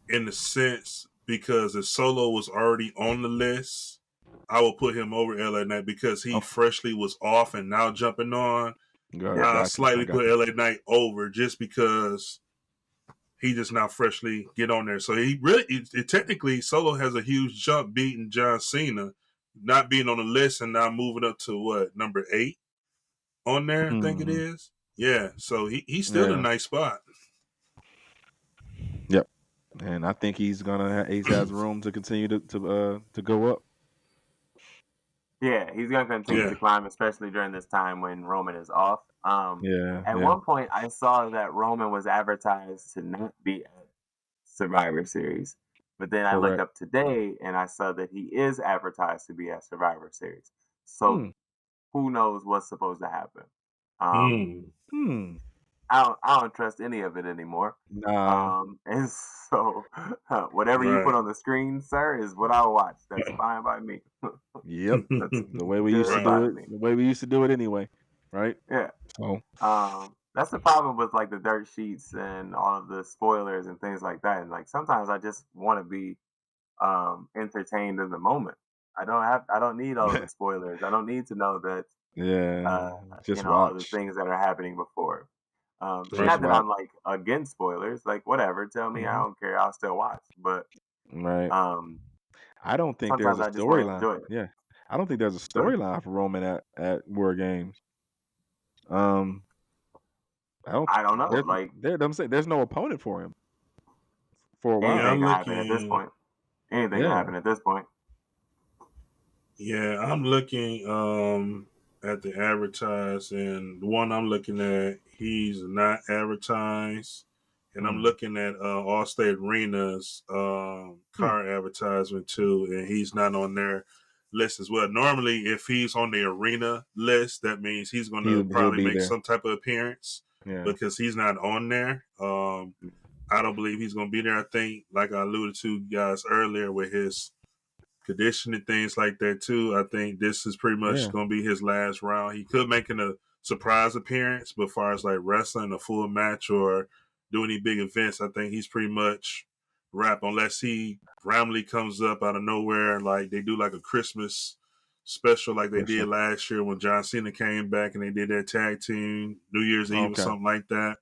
In the sense because if Solo was already on the list, I will put him over LA Knight because he freshly was off and now jumping on. I slightly put LA Knight over just because he just now freshly get on there. So he really, technically, Solo has a huge jump beating John Cena, not being on the list and now moving up to number 8 on there. I think it is. Yeah. So he's still in a nice spot. Yep. And I think he has room to continue to go up. Yeah, he's gonna continue to climb, especially during this time when Roman is off. At one point, I saw that Roman was advertised to not be at Survivor Series, but then I looked up today and I saw that he is advertised to be at Survivor Series. So who knows what's supposed to happen? I don't trust any of it anymore. And so whatever you put on the screen, sir, is what I'll watch. That's fine by me. Yep. That's the way we used to do it. The way we used to do it anyway. Right? Yeah. So that's the problem with like the dirt sheets and all of the spoilers and things like that. And like sometimes I just want to be entertained in the moment. I don't need all the spoilers. I don't need to know that just all the things that are happening before. Not that I'm like against spoilers, like whatever. Tell me, I don't care. I'll still watch. But I don't think there's a storyline. Yeah, I don't think there's a storyline for Roman at War Games. I don't know. There's no opponent for him for a while. Anything can happen at this point. Anything can happen at this point. Yeah, I'm looking. at the advertised, and the one I'm looking at, he's not advertised. And I'm looking at Allstate Arena's car advertisement too, and he's not on their list as well. Normally, if he's on the arena list, that means he's going to He'll probably be make there. some type of appearance. Yeah. Because he's not on there. I don't believe he's going to be there. I think, like I alluded to guys earlier, with his condition and things like that too. I think this is pretty much going to be his last round. He could make a surprise appearance, but as far as like wrestling a full match or do any big events, I think he's pretty much wrapped unless he randomly comes up out of nowhere, like they do like a Christmas special like they did last year when John Cena came back and they did that tag team New Year's Eve or something like that.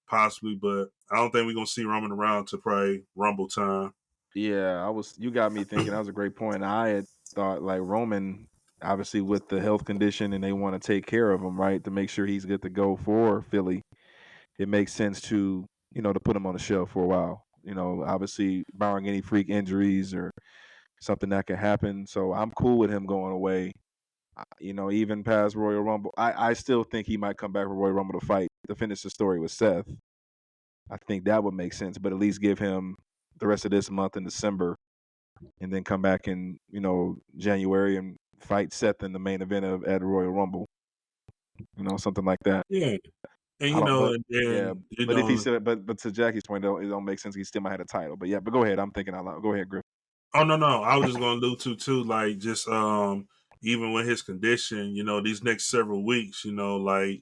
Possibly, but I don't think we're going to see Roman around to probably Rumble time. Yeah, you got me thinking. That was a great point. I had thought like Roman, obviously with the health condition, and they want to take care of him, right, to make sure he's good to go for Philly. It makes sense to to put him on the shelf for a while. Obviously barring any freak injuries or something that could happen. So I'm cool with him going away. Even past Royal Rumble, I still think he might come back for Royal Rumble to finish the story with Seth. I think that would make sense, but at least give him the rest of this month in December, and then come back in January and fight Seth in the main event at Royal Rumble. Something like that. Yeah, and but if he said, but to Jackie's point, though, it don't make sense. He still might have a title. But yeah, but go ahead. I'm thinking out loud. Go ahead, Griff. Oh no, I was just going to allude to too, like just even with his condition, these next several weeks, like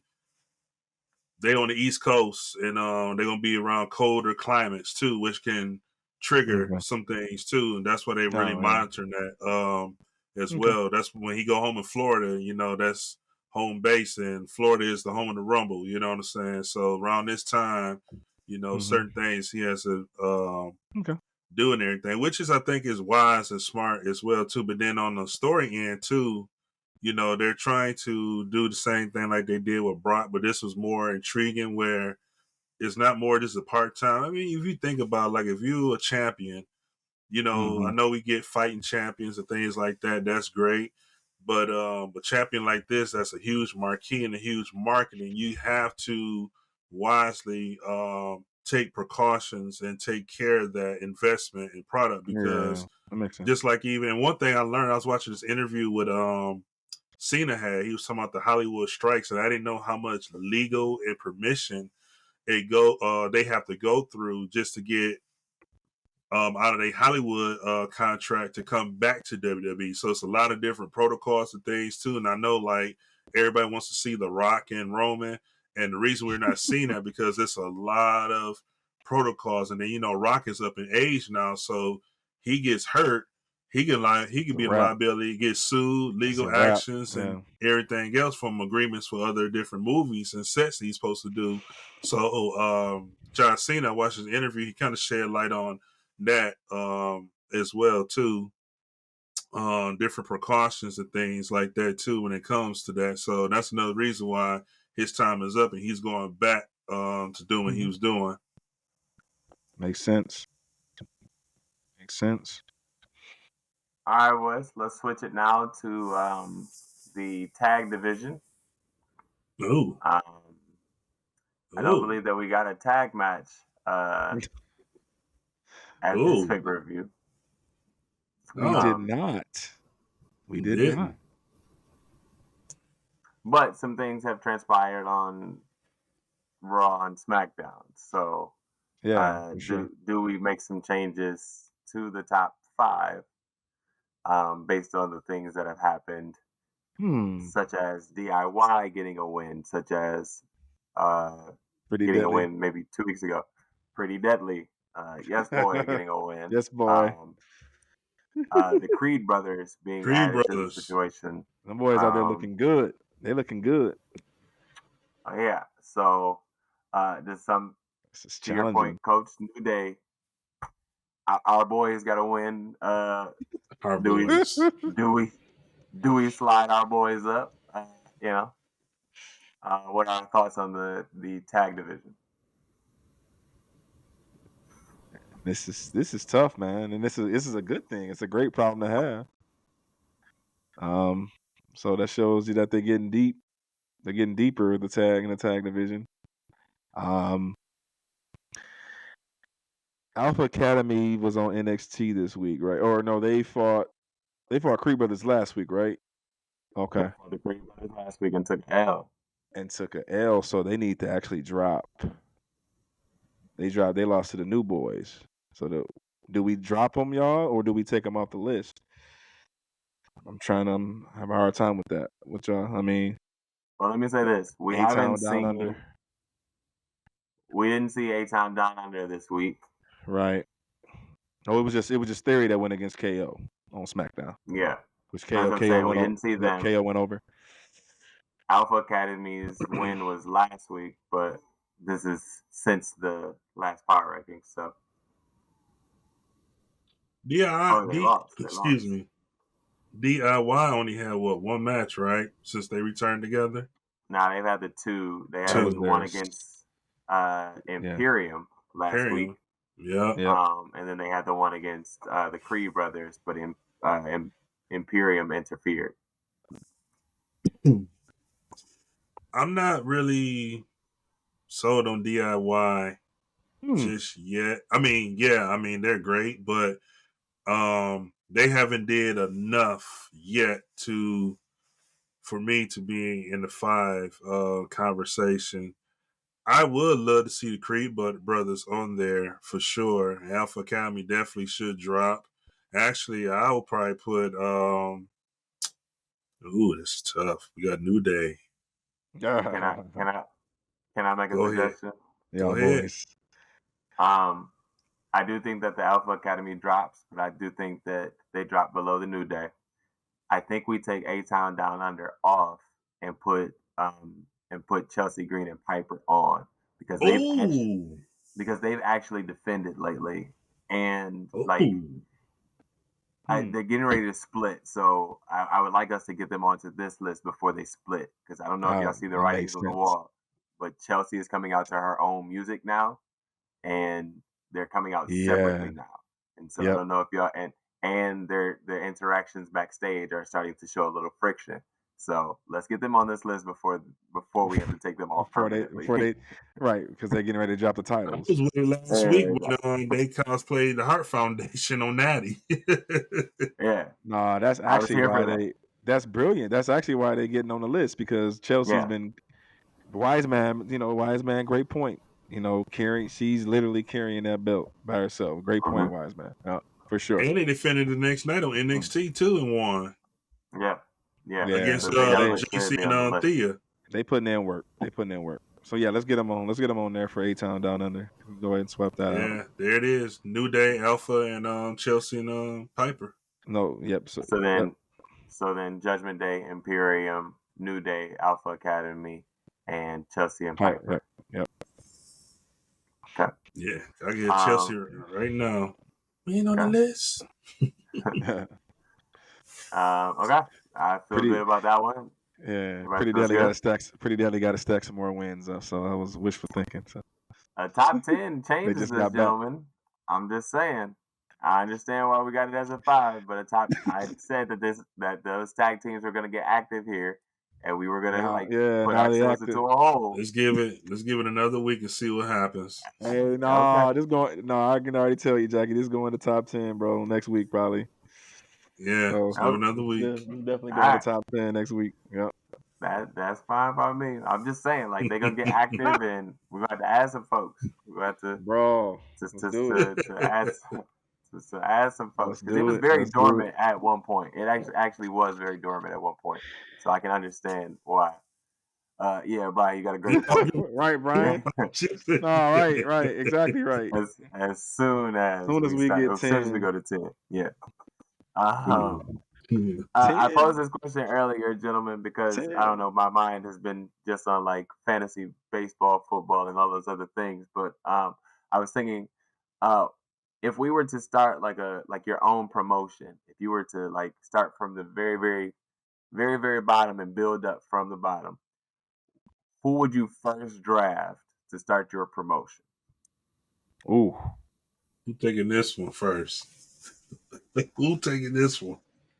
they on the East Coast and they're gonna be around colder climates too, which can trigger some things too, and that's why they really monitoring that as well. That's when he go home in Florida, that's home base, and Florida is the home of the Rumble. You know what I'm saying? So around this time, certain things he has to do and everything, which is I think is wise and smart as well too. But then on the story end too, they're trying to do the same thing like they did with Brock, but this was more intriguing where it's not more just a part-time. I mean, if you think about, like, if you're a champion, I know we get fighting champions and things like that. That's great. But a champion like this, that's a huge marquee and a huge marketing. You have to wisely take precautions and take care of that investment in product because that makes sense. just like even one thing I learned, I was watching this interview with Cena had. He was talking about the Hollywood strikes, and I didn't know how much legal and permission they have to go through just to get out of a Hollywood contract to come back to WWE. So it's a lot of different protocols and things too. And I know like everybody wants to see The Rock and Roman, and the reason we're not seeing that because it's a lot of protocols. And then Rock is up in age now, so he gets hurt. He can be in liability, get sued, legal actions, and everything else from agreements for other different movies and sets he's supposed to do. So John Cena, I watched his interview, he kind of shed light on that as well too. Different precautions and things like that too when it comes to that. So that's another reason why his time is up and he's going back to doing what he was doing. Makes sense. All right, Wes, let's switch it now to the tag division. Ooh. I don't believe that we got a tag match at this pay-per-view. We did not. We did not. But some things have transpired on Raw and SmackDown. So do we make some changes to the top 5 based on the things that have happened, such as DIY getting a win, such as getting a win maybe 2 weeks ago. Pretty Deadly. Yes, boy, getting a win. Yes, boy. The Creed brothers being added to the situation. Them boys out there looking good. They're looking good. Yeah. So, to your point, Coach, New Day, our boys got to win. Do we slide our boys up? What are our thoughts on the tag division? This is tough, man, and this is a good thing. It's a great problem to have. So that shows you that they're getting deep. They're getting deeper in the tag division. Alpha Academy was on NXT this week, right? Or no, they fought Creed Brothers last week, right? Okay. The Creed Brothers last week and took an L. And took a L, so they need to actually drop. They lost to the New Boys. So do we drop them, y'all, or do we take them off the list? I'm trying to have a hard time with that. With y'all, I mean. Well, let me say this: we didn't see A-Town Down Under this week. Right. No, it was just Theory that went against KO on SmackDown. Yeah. Which KO went we didn't see them. KO went over. Alpha Academy's win was last week, but this is since the last power ranking. So excuse me. DIY only had one match, right? Since they returned together. Nah, they've had the two. They had one against Imperium last week. Yeah. And then they had the one against the Creed brothers, but Imperium interfered. I'm not really sold on DIY just yet. I mean, they're great, but they haven't did enough yet for me to be in the 5 conversation. I would love to see the Creed brothers on there for sure. Alpha Academy definitely should drop. Actually, I will probably put this is tough. We got New Day. Can I make a suggestion? Go ahead. I do think that the Alpha Academy drops, but I do think that they drop below the New Day. I think we take A-Town Down Under off and put Chelsea Green and Piper on because they've actually defended lately, and they're getting ready to split. So I would like us to get them onto this list before they split, because I don't know if y'all see the writings on the wall, but Chelsea is coming out to her own music now, and they're coming out separately now. And so I don't know if y'all and their interactions backstage are starting to show a little friction. So let's get them on this list before we have to take them off permanently. Right, because they're getting ready to drop the titles. I was waiting last week when they cosplayed the Heart Foundation on Natty. Yeah. No, that's actually why that's brilliant. That's actually why they're getting on the list, because Chelsea's been Wise Man, great point. She's literally carrying that belt by herself. Great point, Wise Man. For sure. And they defended the next night on NXT too and won. Yeah. Against JC and Thea. They putting in work. So yeah, let's get them on. Let's get them on there for A-Town Down Under. Go ahead and swap that out. Yeah, there it is. New Day, Alpha, and Chelsea and Piper. No, yep. So then Judgment Day, Imperium, New Day, Alpha Academy, and Chelsea and Piper. Yep. Okay. Yeah, I get Chelsea right now. We ain't on the list. Okay. I feel good about that one. Yeah, Pretty Deadly got to stack some more wins. So I was wishful thinking. So. A top 10 changes this, gentlemen. I'm just saying. I understand why we got it as a 5, but I said that those tag teams were going to get active here, and we were going to put ourselves into a hole. Let's give it another week and see what happens. Hey, I can already tell you, Jackie, this is going to top 10, bro. Next week probably. Yeah, so another week. Yeah, definitely going to top 10 next week. Yep. That's fine by me. I'm just saying, they're gonna get active, and we're gonna have to add some folks. We're gonna have to, bro, to add some folks, because it was very dormant at one point. It actually was very dormant at one point, so I can understand why. Yeah, Brian, you got a great point. Right, Brian. Right, exactly right. As soon as we go to 10, yeah. I posed this question earlier, gentlemen, because I don't know, my mind has been just on fantasy baseball, football, and all those other things. But I was thinking, if we were to start your own promotion, if you were to start from the very, very, very, very bottom and build up from the bottom, who would you first draft to start your promotion? Ooh, who's taking this one first? Who's taking this one?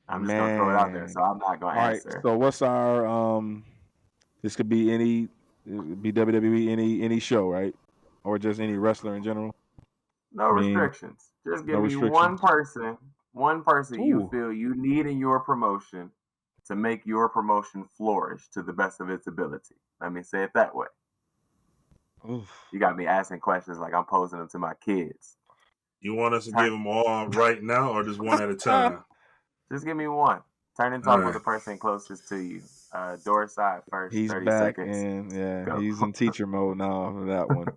I'm just gonna throw it out there, so I'm not gonna All right. answer. So what's our This could be any, be WWE, any show, right? Or just any wrestler in general. No restrictions. Just give me one person you feel you need in your promotion to make your promotion flourish to the best of its ability. Let me say it that way. Oof. You got me asking questions like I'm posing them to my kids. You want us to give them all right now, or just one at a time? Just give me one. Turn and talk with the person closest to you. Door side first. He's 30 back, seconds. and Go. he's in teacher mode now for that one.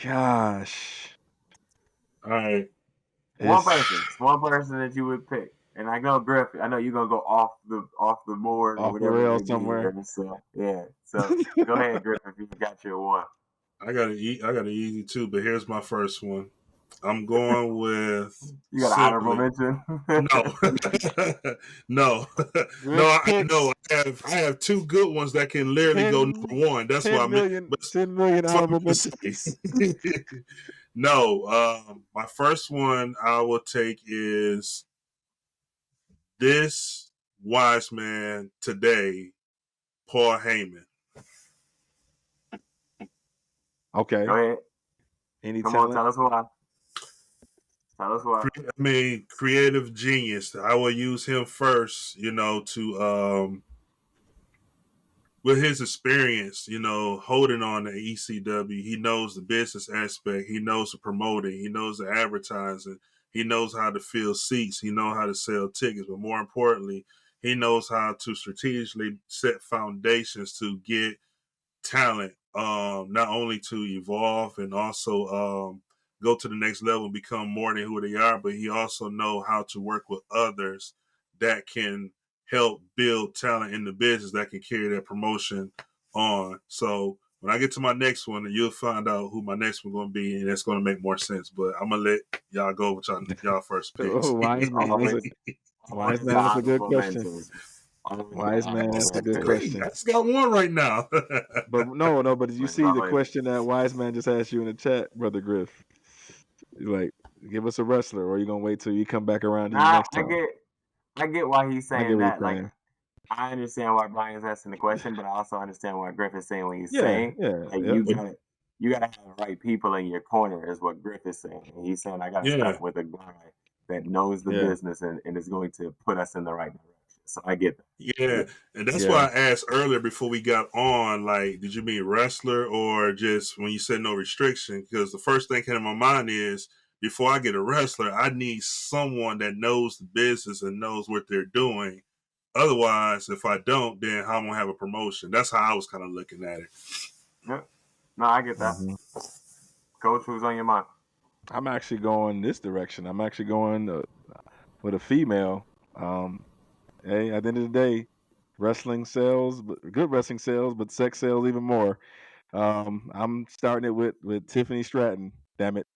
Gosh. All right. One person that you would pick. And I know Griff, I know you're gonna go off the board or whatever the rail somewhere. So yeah. So go ahead, Griff, if you got your one. I got an easy too, but here's my first one. I'm going with. You got an honorable mention? No. I have two good ones that can literally go number one. That's why I'm 10 million honorable mentions. No, my first one I will take is this wise man today, Paul Heyman. Okay. Go ahead. Come on, tell us why. I mean, creative genius. I will use him first, to with his experience, holding on to ECW. He knows the business aspect. He knows the promoting. He knows the advertising. He knows how to fill seats. He knows how to sell tickets. But more importantly, he knows how to strategically set foundations to get talent, not only to evolve and also go to the next level and become more than who they are, but he also know how to work with others that can help build talent in the business that can carry that promotion on. So when I get to my next one, you'll find out who my next one going to be, and it's going to make more sense. But I'm going to let y'all go with y'all first picks. Wise man, that's a good question. Wise man, that's a good question. I just got one right now. But but did you see the question that Wise man just asked you in the chat, Brother Griff? He's like, give us a wrestler, or are you going to wait till you come back around to you next time? I get why he's saying that. Like, I understand why Brian's asking the question, but I also understand what Griff is saying when he's saying. You gotta have the right people in your corner, is what Griff is saying. And he's saying I gotta start with a guy that knows the business and is going to put us in the right direction. So I get that. Yeah, and that's why I asked earlier before we got on, like, did you mean wrestler or just when you said no restriction? Because the first thing came in my mind is, before I get a wrestler, I need someone that knows the business and knows what they're doing. Otherwise, if I don't, then how am I going to have a promotion? That's how I was kind of looking at it. Yep. No, I get that. Mm-hmm. Coach, who's on your mind? I'm actually going this direction. I'm actually going with a female. Hey, at the end of the day, wrestling sells, but good wrestling sells, but sex sells even more. I'm starting it with Tiffany Stratton. Damn it.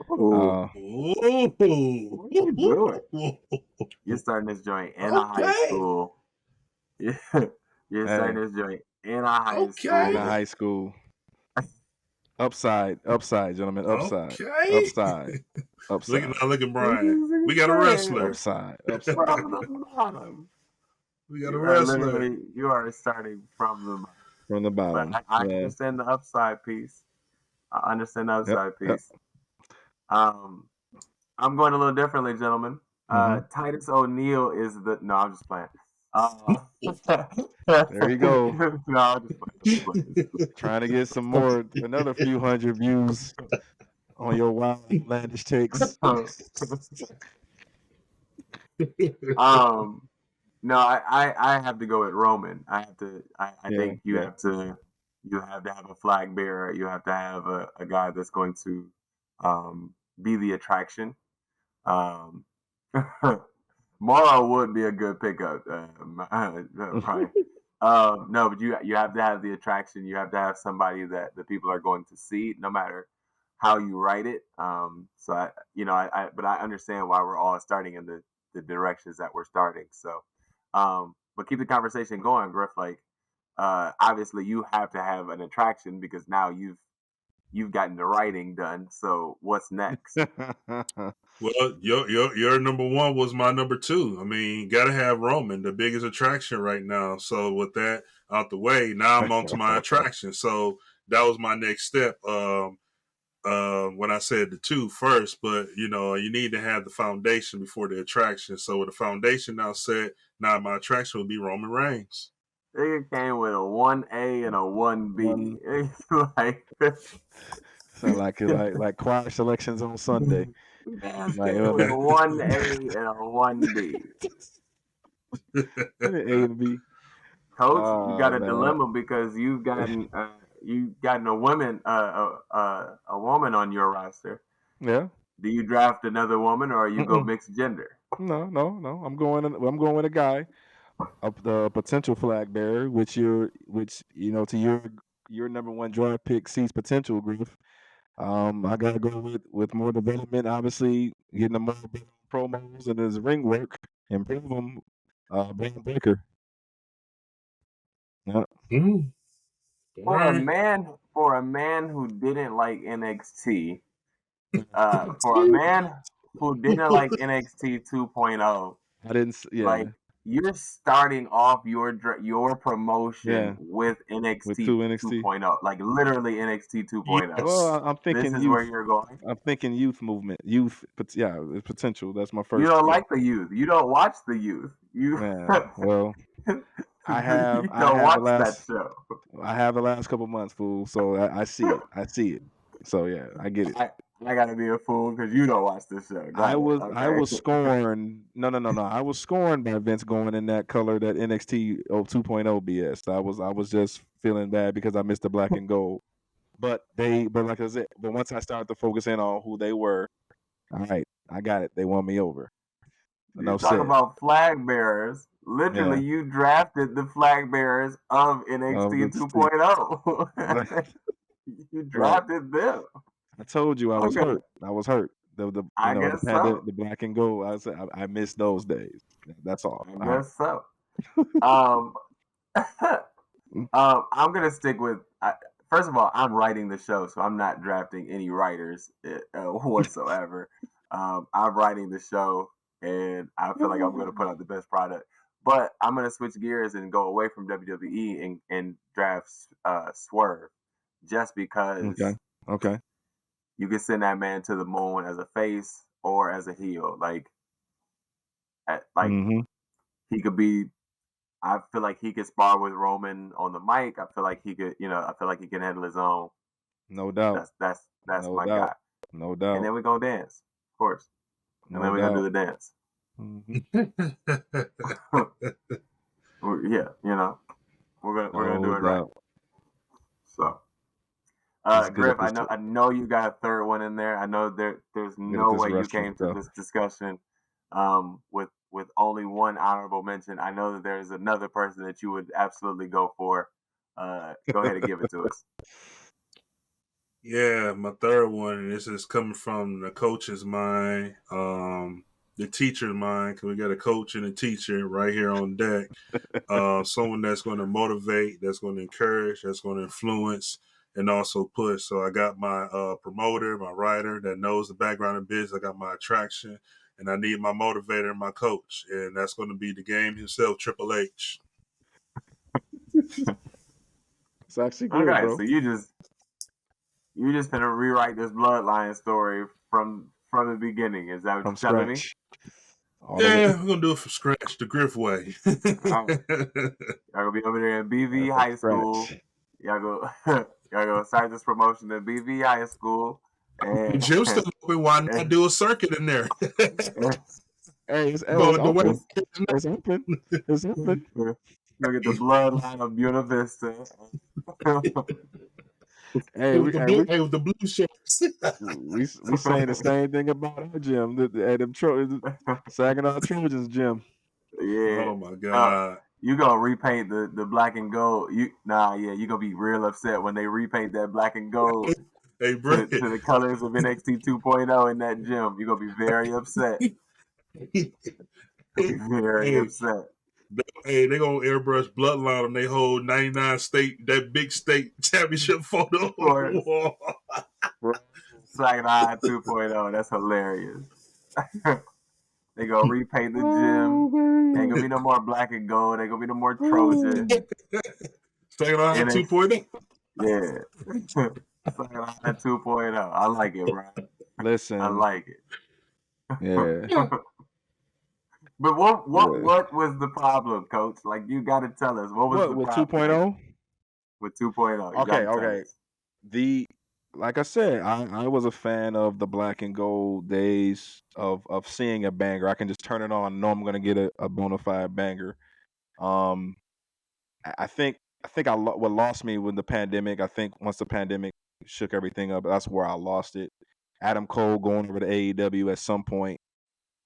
What are you doing? You're starting this joint in a high school. You're starting this joint in a high school. In a high school. Upside, gentlemen. Upside. Upside. Look at Brian. We got a wrestler. Upside. From the bottom. We got a wrestler. You are starting from the bottom. But I understand the upside piece. Piece. I'm going a little differently, gentlemen. Titus O'Neil is the... No, I'm just playing. There you go. No, I'm just playing. Trying to get another few hundred views on your wild outlandish takes. No, I have to go with Roman. I think you have to have a flag bearer. You have to have a guy that's going to be the attraction. Morrow would be a good pickup, Brian. No, but you have to have the attraction. You have to have somebody that the people are going to see, no matter how you write it. But I understand why we're all starting in the directions that we're starting. So, but keep the conversation going, Griff. Like, obviously, you have to have an attraction because now you've you've gotten the writing done. So what's next? Well, your number one was my number two. I mean, gotta have Roman, the biggest attraction right now. So with that out the way, now I'm on to my attraction. So that was my next step. When I said the two first, but you need to have the foundation before the attraction. So with the foundation now set, now my attraction would be Roman Reigns. They came with a 1A and a 1B. It's like choir selections on Sunday. Man, came with a 1A and a 1B. A and B. Coach, you got a dilemma because you've gotten a woman on your roster. Yeah. Do you draft another woman or you go mixed gender? No. I'm going with a guy, the potential flag bearer, which to your number one draft pick sees potential, Griff. I gotta go with more development, obviously getting the more promos and his ring work, improve him. Braun Breaker. Yeah. For a man who didn't like NXT, for a man who didn't like NXT 2.0, I didn't. Yeah. Like you're starting off your promotion with NXT 2.0, like literally NXT 2.0. Yes. Well, I'm thinking this is youth. where you're going. I'm thinking youth movement, potential. That's my first. You don't like the youth. You don't watch the youth. Well, I have. You don't watch that show. I have the last couple months, fool. So I see it. I see it. So yeah, I get it. I gotta be a fool because you don't watch this show. I was scorned. No. I was scorned by Vince going in that color, that NXT 2.0 BS. I was just feeling bad because I missed the black and gold. But like I said, but once I started to focus in on who they were, all right, I got it. They won me over. You talk about flag bearers. Literally, you drafted the flag bearers of NXT 2.0. You drafted them. I told you I was hurt. I was hurt. The black and gold. I said I missed those days. That's all. I guess so. I'm gonna stick with. First of all, I'm writing the show, so I'm not drafting any writers whatsoever. I'm writing the show, and I feel like I'm going to put out the best product. But I'm going to switch gears and go away from WWE and draft Swerve, just because. Okay. You can send that man to the moon as a face or as a heel. He could be. I feel like he could spar with Roman on the mic. I feel like he could. I feel like he can handle his own. No doubt. That's my guy. No doubt. And then we're gonna dance, of course. And then we're gonna do the dance. Yeah, we're gonna do it right. So. Griff, I know you got a third one in there. I know there's no way you came to this discussion with only one honorable mention. I know that there's another person that you would absolutely go for. Go ahead and give it to us. Yeah, my third one. This is coming from the coach's mind, the teacher's mind, because we got a coach and a teacher right here on deck. Someone that's going to motivate, that's going to encourage, that's going to influence, and also push. So I got my promoter, my writer that knows the background of business. I got my attraction, and I need my motivator and my coach, and that's going to be the game himself, Triple H. It's actually good, bro. So you just gonna rewrite this bloodline story from the beginning. Is that what you're telling me? Yeah, we're gonna do it from scratch, the Griff way. Y'all gonna be over there in BV High School. Y'all go start this promotion in BV High School. And Jim's still open. Why not do a circuit in there? Hey, it's open. It's open. It's open. Look at the bloodline of Buena Vista. Hey, with the blue shirts. we saying the same thing about our gym. Them Saginaw Trojans gym. Yeah. Oh my God. You gonna repaint the black and gold? You gonna be real upset when they repaint that black and gold to the colors of NXT 2.0 in that gym. You are gonna be very upset. Very upset. Hey, they gonna airbrush Bloodline on they whole 99 state, that big state championship photo on the wall. Saginaw High 2.0. That's hilarious. They gonna repaint the gym. Ain't gonna be no more black and gold. Ain't gonna be no more Trojan. Saginaw High 2.0. Yeah. Saginaw High 2.0. I like it, bro. Listen, I like it. yeah. But what was the problem, Coach? Like, you got to tell us what was the with problem 2.0? with 2.0. You Okay, gotta tell okay. us. Like I said, I was a fan of the black and gold days of seeing a banger. I can just turn it on, know I'm gonna get a bona fide banger. I think what lost me with the pandemic. I think once the pandemic shook everything up, that's where I lost it. Adam Cole going over to AEW at some point,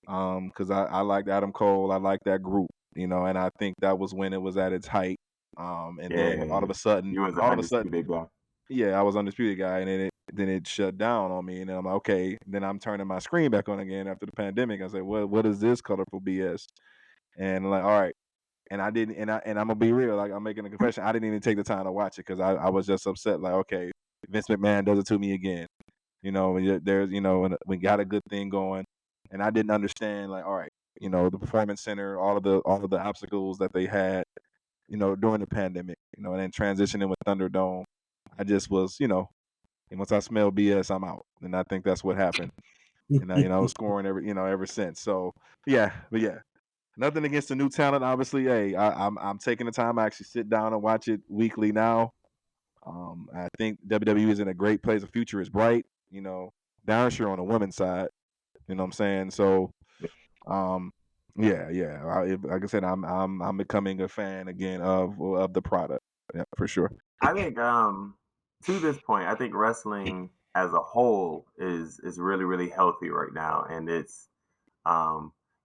because I liked Adam Cole. I liked that group, and I think that was when it was at its height. And then all of a sudden, you was an undisputed guy. Yeah, I was undisputed guy, and then it shut down on me, and then I'm like, okay. Then I'm turning my screen back on again after the pandemic. I said, what is this colorful BS? And I'm like, all right. And I didn't, and I'm gonna be real. Like, I'm making a confession. I didn't even take the time to watch it because I was just upset. Like, okay, Vince McMahon does it to me again. There's, and we got a good thing going, and I didn't understand. Like, all right, the Performance Center, all of the obstacles that they had, during the pandemic, and then transitioning with Thunderdome. I just was, and once I smell BS, I'm out, and I think that's what happened. And I was scoring ever since. So yeah, but yeah. Nothing against the new talent, obviously. Hey, I'm taking the time. I actually sit down and watch it weekly now. I think WWE is in a great place. The future is bright. Darn sure on the women's side. You know what I'm saying? So, yeah. Like I said, I'm becoming a fan again of the product. Yeah, for sure. I think to this point, I think wrestling as a whole is really, really healthy right now, and it's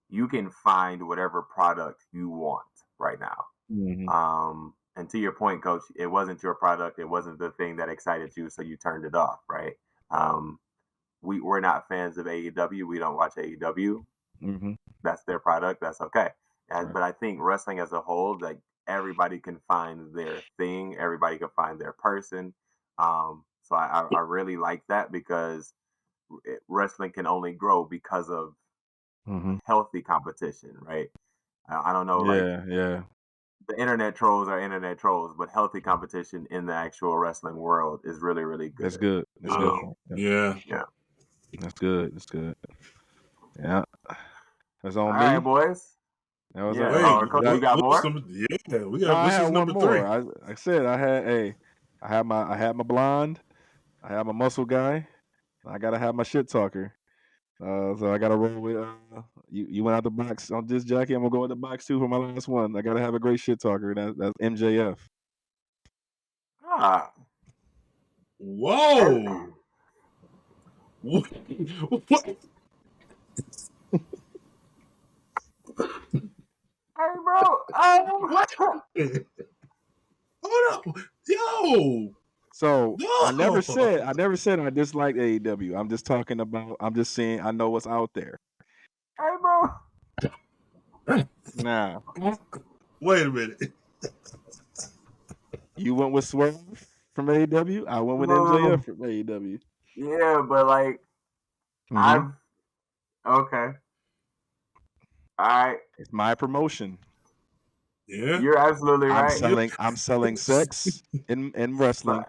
you can find whatever product you want right now. Mm-hmm. And to your point, Coach, it wasn't your product. It wasn't the thing that excited you, so you turned it off, right? We're not fans of AEW. We don't watch AEW. Mm-hmm. That's their product. That's okay. Right. But I think wrestling as a whole, like, everybody can find their thing. Everybody can find their person. So I really like that because wrestling can only grow because of Mm-hmm. healthy competition, right? I don't know, Yeah. the internet trolls are internet trolls, but healthy competition in the actual wrestling world is really, really good. That's good. That's good. Yeah. That's good. That's good. Yeah. That's on All me. right, boys. That was Yeah. Wait, Coach, you got more? We No, got. I This had is one number more. 3. I said I had my blonde, I had my muscle guy, I gotta have my shit talker. So I gotta roll with you went out the box on this Jackie. I'm gonna go in the box too for my last one. I gotta have a great shit talker. That's MJF. Ah. Whoa. What? Hey, bro. Hold on. Yo. So No. I never said I dislike AEW. I'm just talking about. I'm just saying I know what's out there. Hey, bro. Nah, Wait a minute. you went with Swerve from AEW. I went with MJF from AEW. Yeah, but like Mm-hmm. okay. All right. It's my promotion. Yeah. You're absolutely right. I'm selling sex in wrestling.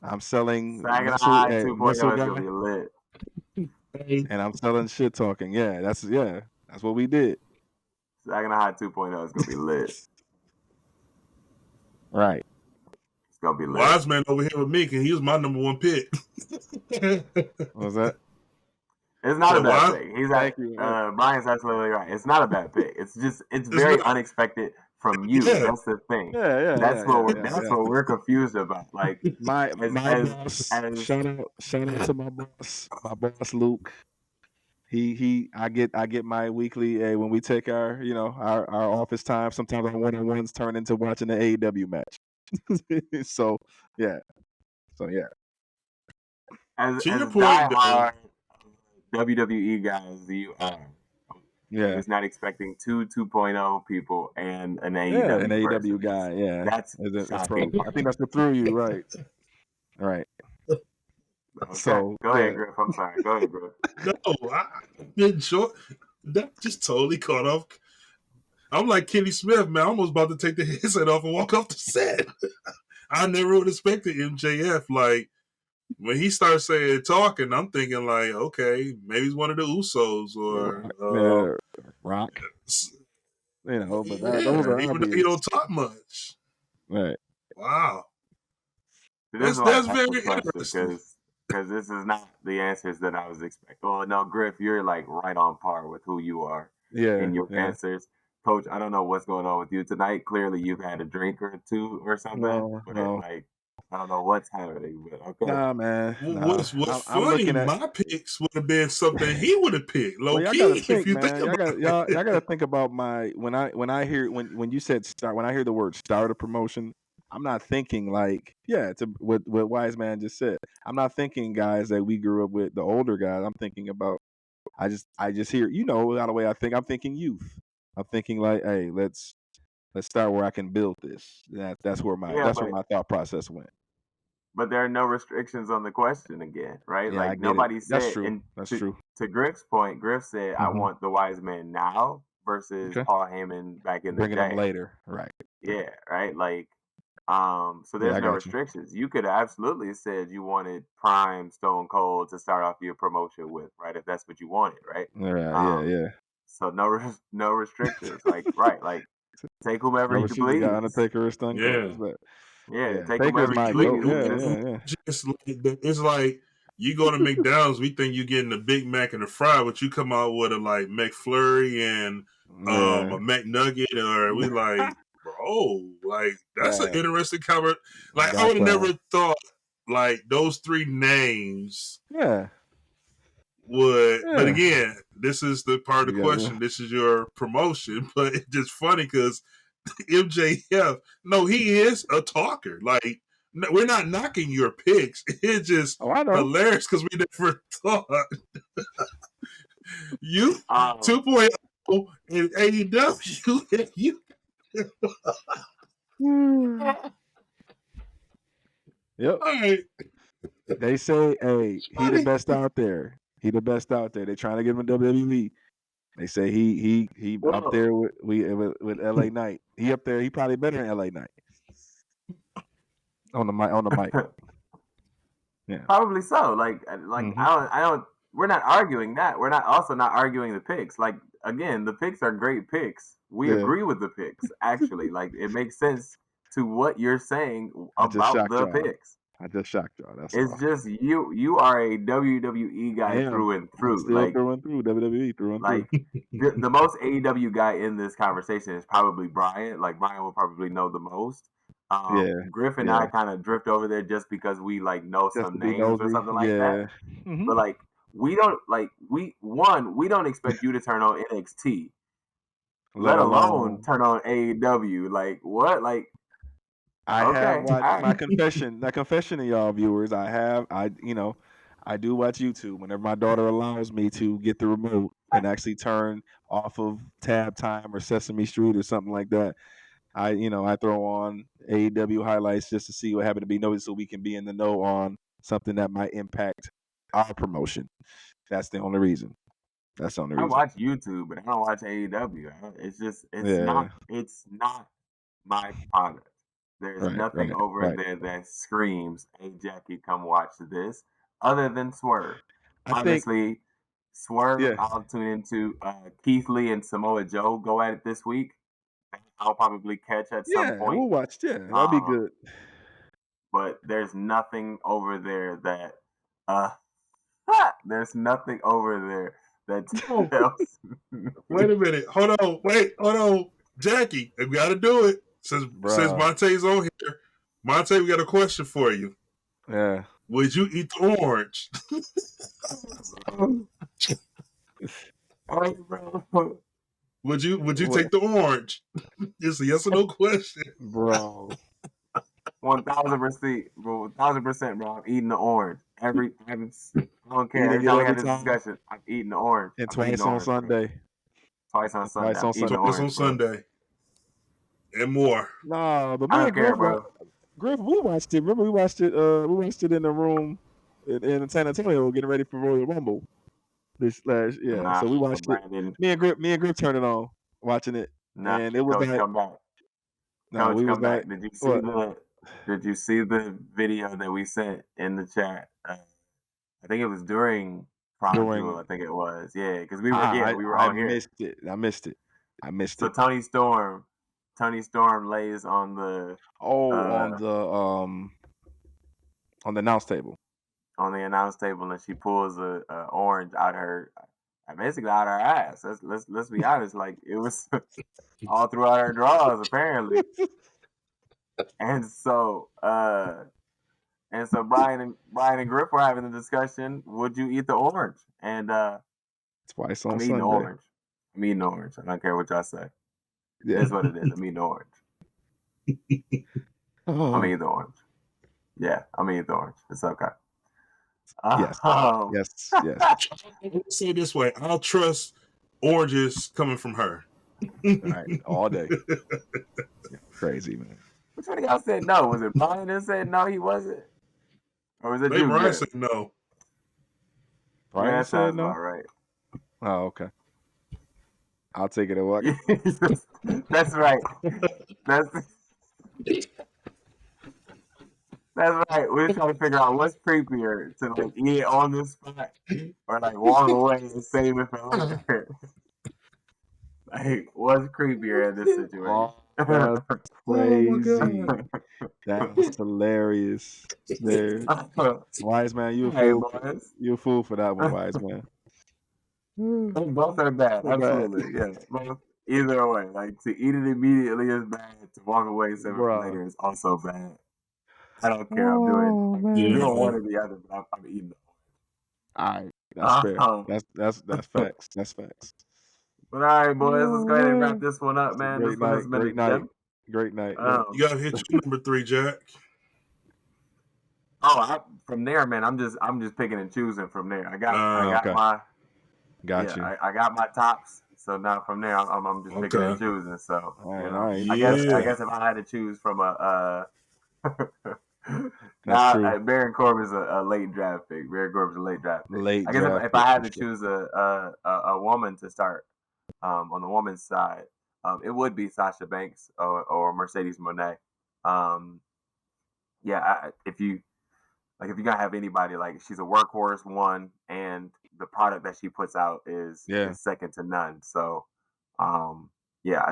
I'm selling Saginaw muscle High 2.0 muscle is guy, gonna be lit. and I'm selling shit talking. Yeah, that's what we did. Saginaw High 2.0 is gonna be lit. Right. It's gonna be lit. Wise man over here with me, and he was my number 1 pick. What was that? It's not a bad pick. Thank you. Brian's absolutely right. It's not a bad pick. It's very unexpected from you. Yeah. That's the thing. Yeah. That's what we're confused about. Like my boss. Shout out to my boss Luke. I get my weekly when we take our our office time. Sometimes our one-on-ones turn into watching the AEW match. So yeah. As To your as point, diehard WWE guys you are, You're Yeah. just not expecting two 2.0 people and an AEW Yeah, an person. AEW guy. Yeah. That's It's shocking. I think that's what threw you, right? Right. Okay. So Go ahead, Griff. I'm sorry. Go ahead, Griff. No, I enjoy that. Just totally caught off. I'm like Kenny Smith, man. I'm almost about to take the headset off and walk off the set. I never would have expected MJF. Like, when he starts saying talking, I'm thinking like, okay, maybe he's one of the Usos or Rock. You know, but yeah, those are even though obvious. he don't talk much. Right. Wow, This is that's why I very asked the question interesting. because this is not the answers that I was expecting. Well, no, Griff, you're like right on par with who you are in your answers. Coach, I don't know what's going on with you tonight. Clearly, you've had a drink or two or something. No. Like, I don't know what's happening, but okay. Nah, man. What's I'm funny? looking at My picks would have been something he would have picked. Low well, y'all key, gotta think, if you man. think about it. Y'all gotta think about my when I hear when you said start when I hear the word start a promotion, I'm not thinking like it's what Wise Man just said. I'm not thinking guys that we grew up with, the older guys. I'm thinking about I just hear out of the way I think. I'm thinking youth. I'm thinking like, hey, let's start where I can build this. That's where my thought process went. But there are no restrictions on the question again, right? Yeah, I like get nobody it. said. That's true. And That's true. To Griff's point, Griff said, "I want the Wise Man now versus Paul Heyman back in the day." Bringing him later, right? Yeah, right. Like, so there's no restrictions. You could have absolutely said you wanted Prime Stone Cold to start off your promotion with, right? If that's what you wanted, right? Yeah. So no restrictions. Like, right? Like, take whomever you please. Got Undertaker or Stone Cold. Yeah. Yeah, take whomever you please. Just it's like you go to McDonald's, we think you're getting a Big Mac and a fry, but you come out with a like McFlurry and a McNugget, or we like, bro, like that's an interesting cover. Like I would have never thought like those three names. Would, but again, this is the part of the question. This is your promotion, but it's just funny because MJF, no, he is a talker. Like, no, we're not knocking your picks. It's just hilarious because we never thought you 2.0 in AEW. Yep. All right. They say, hey, he the best out there. He the best out there. They trying to get him in WWE. They say he up there with LA Knight. He up there. He probably better than LA Knight. On the mic. Yeah. Probably so. Like I don't. We're not arguing that. We're not also not arguing the picks. Like, again, the picks are great picks. We agree with the picks. Actually, like, it makes sense to what you're saying about the picks. I just shocked y'all. It's just you are a WWE guy through and through. Still through and through, WWE through and through. The most AEW guy in this conversation is probably Brian. Like, Brian will probably know the most. Griff and I kind of drift over there just because we like know some names or something like that. Mm-hmm. But like, we don't we don't expect you to turn on NXT, let alone turn on AEW. Like, what? Like, I have watched my confession to y'all viewers. I do watch YouTube whenever my daughter allows me to get the remote and actually turn off of Tab Time or Sesame Street or something like that. I throw on AEW highlights just to see what happened to be noticed, so we can be in the know on something that might impact our promotion. That's the only reason. I watch YouTube, but I don't watch AEW. It's not my product. There's nothing over there that screams, "Hey, Jackie, come watch this," other than Swerve. Honestly, Swerve, I'll tune into Keith Lee and Samoa Joe go at it this week. I'll probably catch at some point. We'll watch. Yeah, that'll be good. But there's nothing over there that there's nothing over there that tells. Wait a minute. Hold on. Jackie, we got to do it. Since Montay's on here, Montay, we got a question for you. Yeah. Would you eat the orange? Would you take the orange? It's a yes or no question, bro. 1,000%, bro. I'm eating the orange. I don't care. Every time we have this discussion, I'm eating the orange. And twice on Sunday. Twice on Sunday. Twice on I'm eating Sunday. the Twice on orange, bro. Sunday and more. Nah, but I me don't and care, bro. Griff, we watched it. Remember, we watched it. We watched it in the room in San Antonio, getting ready for Royal Rumble. This last, yeah. Nah, So we watched it. Brian didn't. Me and Griff turned it on, watching it, Nah, and it was Coach, like, come back. no, Coach, we was come like, back. Did you see what? the video that we sent in the chat? I think it was during Prom Jewel. I During, think it was. Yeah, because we were I on here. missed it. I missed So it. Tony Storm lays on the Oh, on the announce table. on the announce table, and she pulls a orange out her, basically out her ass. Let's be honest. Like, it was all throughout her drawers apparently. And so Brian and Griff were having the discussion. Would you eat the orange? And Twice on I'm eating the Sunday. orange. I'm eating the orange. I don't care what y'all say. Yeah. It is what it is. I'm eating the orange. I'm eating the orange. Yeah, I'm eating the orange. It's okay. Yes. Yes. I'll say it this way: I'll trust oranges coming from her. All right, all day. Crazy, man. Which one of y'all said no? Was it Brian that said no? He wasn't, or was it you? Brian Griff? said no. Brian Yeah, that said sounds no. about right. Oh, okay. I'll take it at what? That's right. That's right. We're trying to figure out what's creepier, to like eat it on the spot or like walk away and save it for later. Like, what's creepier in this situation? Oh, that's crazy. That's hilarious. There. Wise man, you a fool. You a fool for that one, wise man. Both are bad. Absolutely. Yeah. Both. Either way. Like, to eat it immediately is bad. To walk away 7 minutes later is also bad. I don't care. I'm doing it. You don't want it the other, but I'm eating it. All right. That's fair. That's facts. That's facts. But all right, boys, let's go ahead and wrap this one up, man. Great night. Great night. Great night. You gotta hit your number 3, Jack. From there, man. I'm just picking and choosing from there. I got okay. my. Got you. I got my tops. So now from there, I'm just picking and choosing. So all right. I guess if I had to choose from a Baron Corbin's a late draft pick. Baron Corbin's a late draft pick. I guess if I had to choose a woman to start on the woman's side, it would be Sasha Banks or Mercedes Moné. If you're gonna have anybody, like, she's a workhorse, one, and the product that she puts out is second to none. So I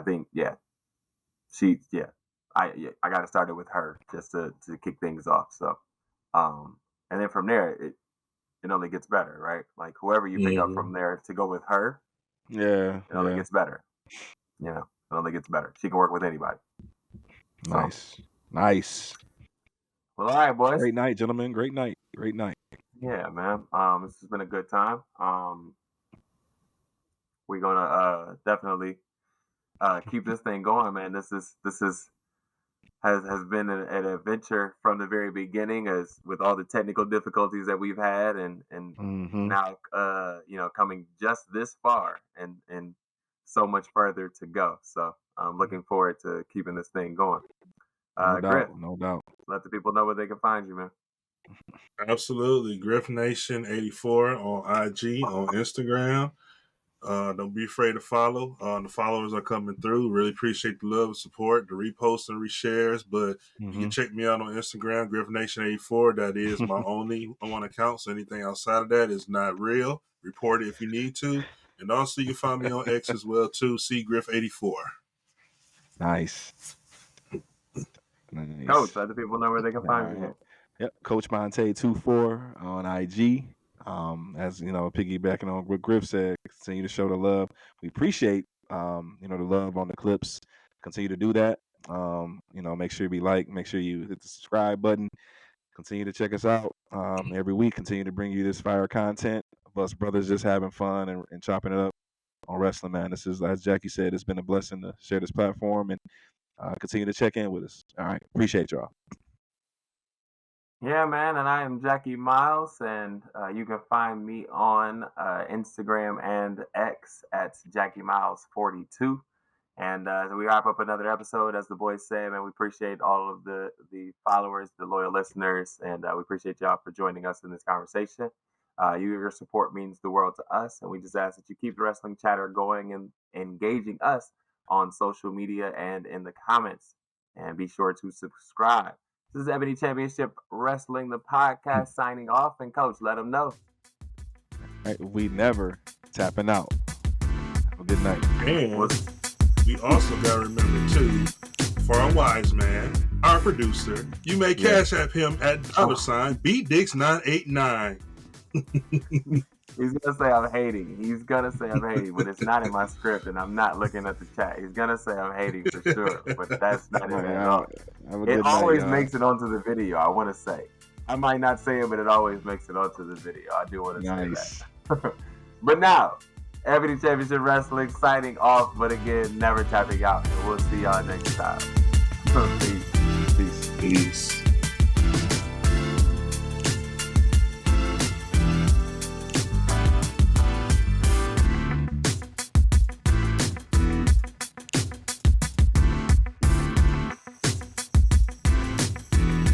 think I got to start it with her just to kick things off. So and then from there it only gets better, right? Like, whoever you pick up from there to go with her, it only gets better. It only gets better. She can work with anybody. Nice. Well, all right, boys. Great night, gentlemen. Great night. Yeah, man. This has been a good time. We're gonna definitely keep this thing going, man. This has been an adventure from the very beginning, as with all the technical difficulties that we've had, and now coming just this far, and so much further to go. So I'm looking forward to keeping this thing going. Griff, no doubt. Let the people know where they can find you, man. Absolutely. Griff Nation 84 on IG, on Instagram. Don't be afraid to follow. The followers are coming through. Really appreciate the love and support, the reposts and reshares. But you can check me out on Instagram, Griff Nation 84. That is my only one account. So anything outside of that is not real. Report it if you need to. And also you can find me on X as well too, Griff 84. Nice. Coach, let the people know where they can find you. Yep, Coach Montay 24 on IG. As you know, piggybacking on what Griff said, continue to show the love. We appreciate the love on the clips. Continue to do that. Make sure you make sure you hit the subscribe button. Continue to check us out every week. Continue to bring you this fire content of us brothers just having fun and chopping it up on wrestling, man. This is, as Jackie said, it's been a blessing to share this platform, and continue to check in with us. All right, appreciate y'all. Yeah, man, and I am Jackie Miles, and you can find me on Instagram and X at Jackie Miles 42. And as we wrap up another episode, as the boys say, man, we appreciate all of the followers, the loyal listeners, and we appreciate y'all for joining us in this conversation. Your support means the world to us, and we just ask that you keep the wrestling chatter going and engaging us on social media and in the comments. And be sure to subscribe. This is Ebony Championship Wrestling, the podcast, signing off. And Coach, let them know. Right, we never tapping out. Have a good night. And we also got to remember, too, for our wise man, our producer, you may cash app him at $BDix989. He's gonna say I'm hating. He's gonna say I'm hating, but it's not in my script, and I'm not looking at the chat. He's gonna say I'm hating for sure, but that's not it at all. It always makes it onto the video. I want to say, I might not say it, but it always makes it onto the video. I do want to say that. But now, Ebony Championship Wrestling signing off, but again, never tapping out. And we'll see y'all next time. Peace. Peace.